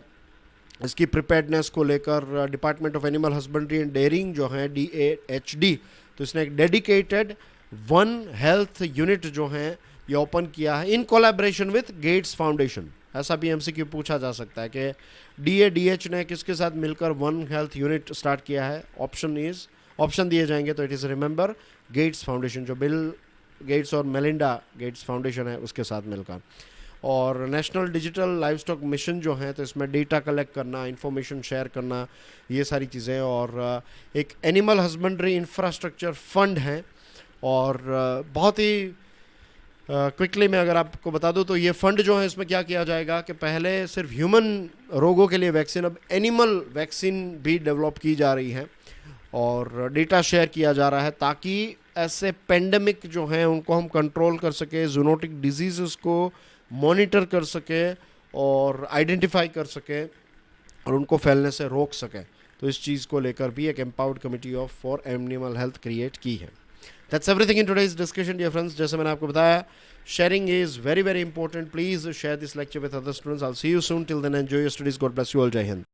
[SPEAKER 1] इसकी प्रिपेयर्डनेस को लेकर department of animal husbandry and dairying जो है DAHD, तो इसने एक डेडिकेटेड वन हेल्थ यूनिट जो है ये ओपन किया है in collaboration with Gates Foundation. ऐसा भी MCQ पूछा जा सकता है कि DADH ने किसके साथ मिलकर वन हेल्थ यूनिट स्टार्ट किया है. ऑप्शन दिए जाएंगे, तो it is remember Gates Foundation, जो बिल गेट्स और मेलिंडा गेट्स फाउंडेशन है उसके साथ मिलकर. और national digital livestock mission जो है, तो इसमें डेटा कलेक्ट करना, इंफॉर्मेशन शेयर करना, ये सारी चीज़ें. और एक एनिमल हस्बेंड्री इंफ्रास्ट्रक्चर फंड है. और बहुत ही क्विकली मैं अगर आपको बता दूं तो ये फंड जो है इसमें क्या किया जाएगा कि पहले सिर्फ ह्यूमन रोगों के लिए वैक्सीन, अब एनिमल वैक्सीन भी डेवलप की जा रही है और डेटा शेयर किया जा रहा है ताकि ऐसे पेंडेमिक जो हैं उनको हम कंट्रोल कर सके, जूनोटिक डिजीज़ को मॉनिटर कर सके और आइडेंटिफाई कर सके और उनको फैलने से रोक सके. तो इस चीज़ को लेकर भी एक empowered committee of for animal health create की है. That's everything in today's discussion dear friends. जैसे मैंने आपको बताया, sharing is very very important. Please share this lecture with other students. I will see you soon. Till then enjoy your studies. God bless you all. जय हिंद.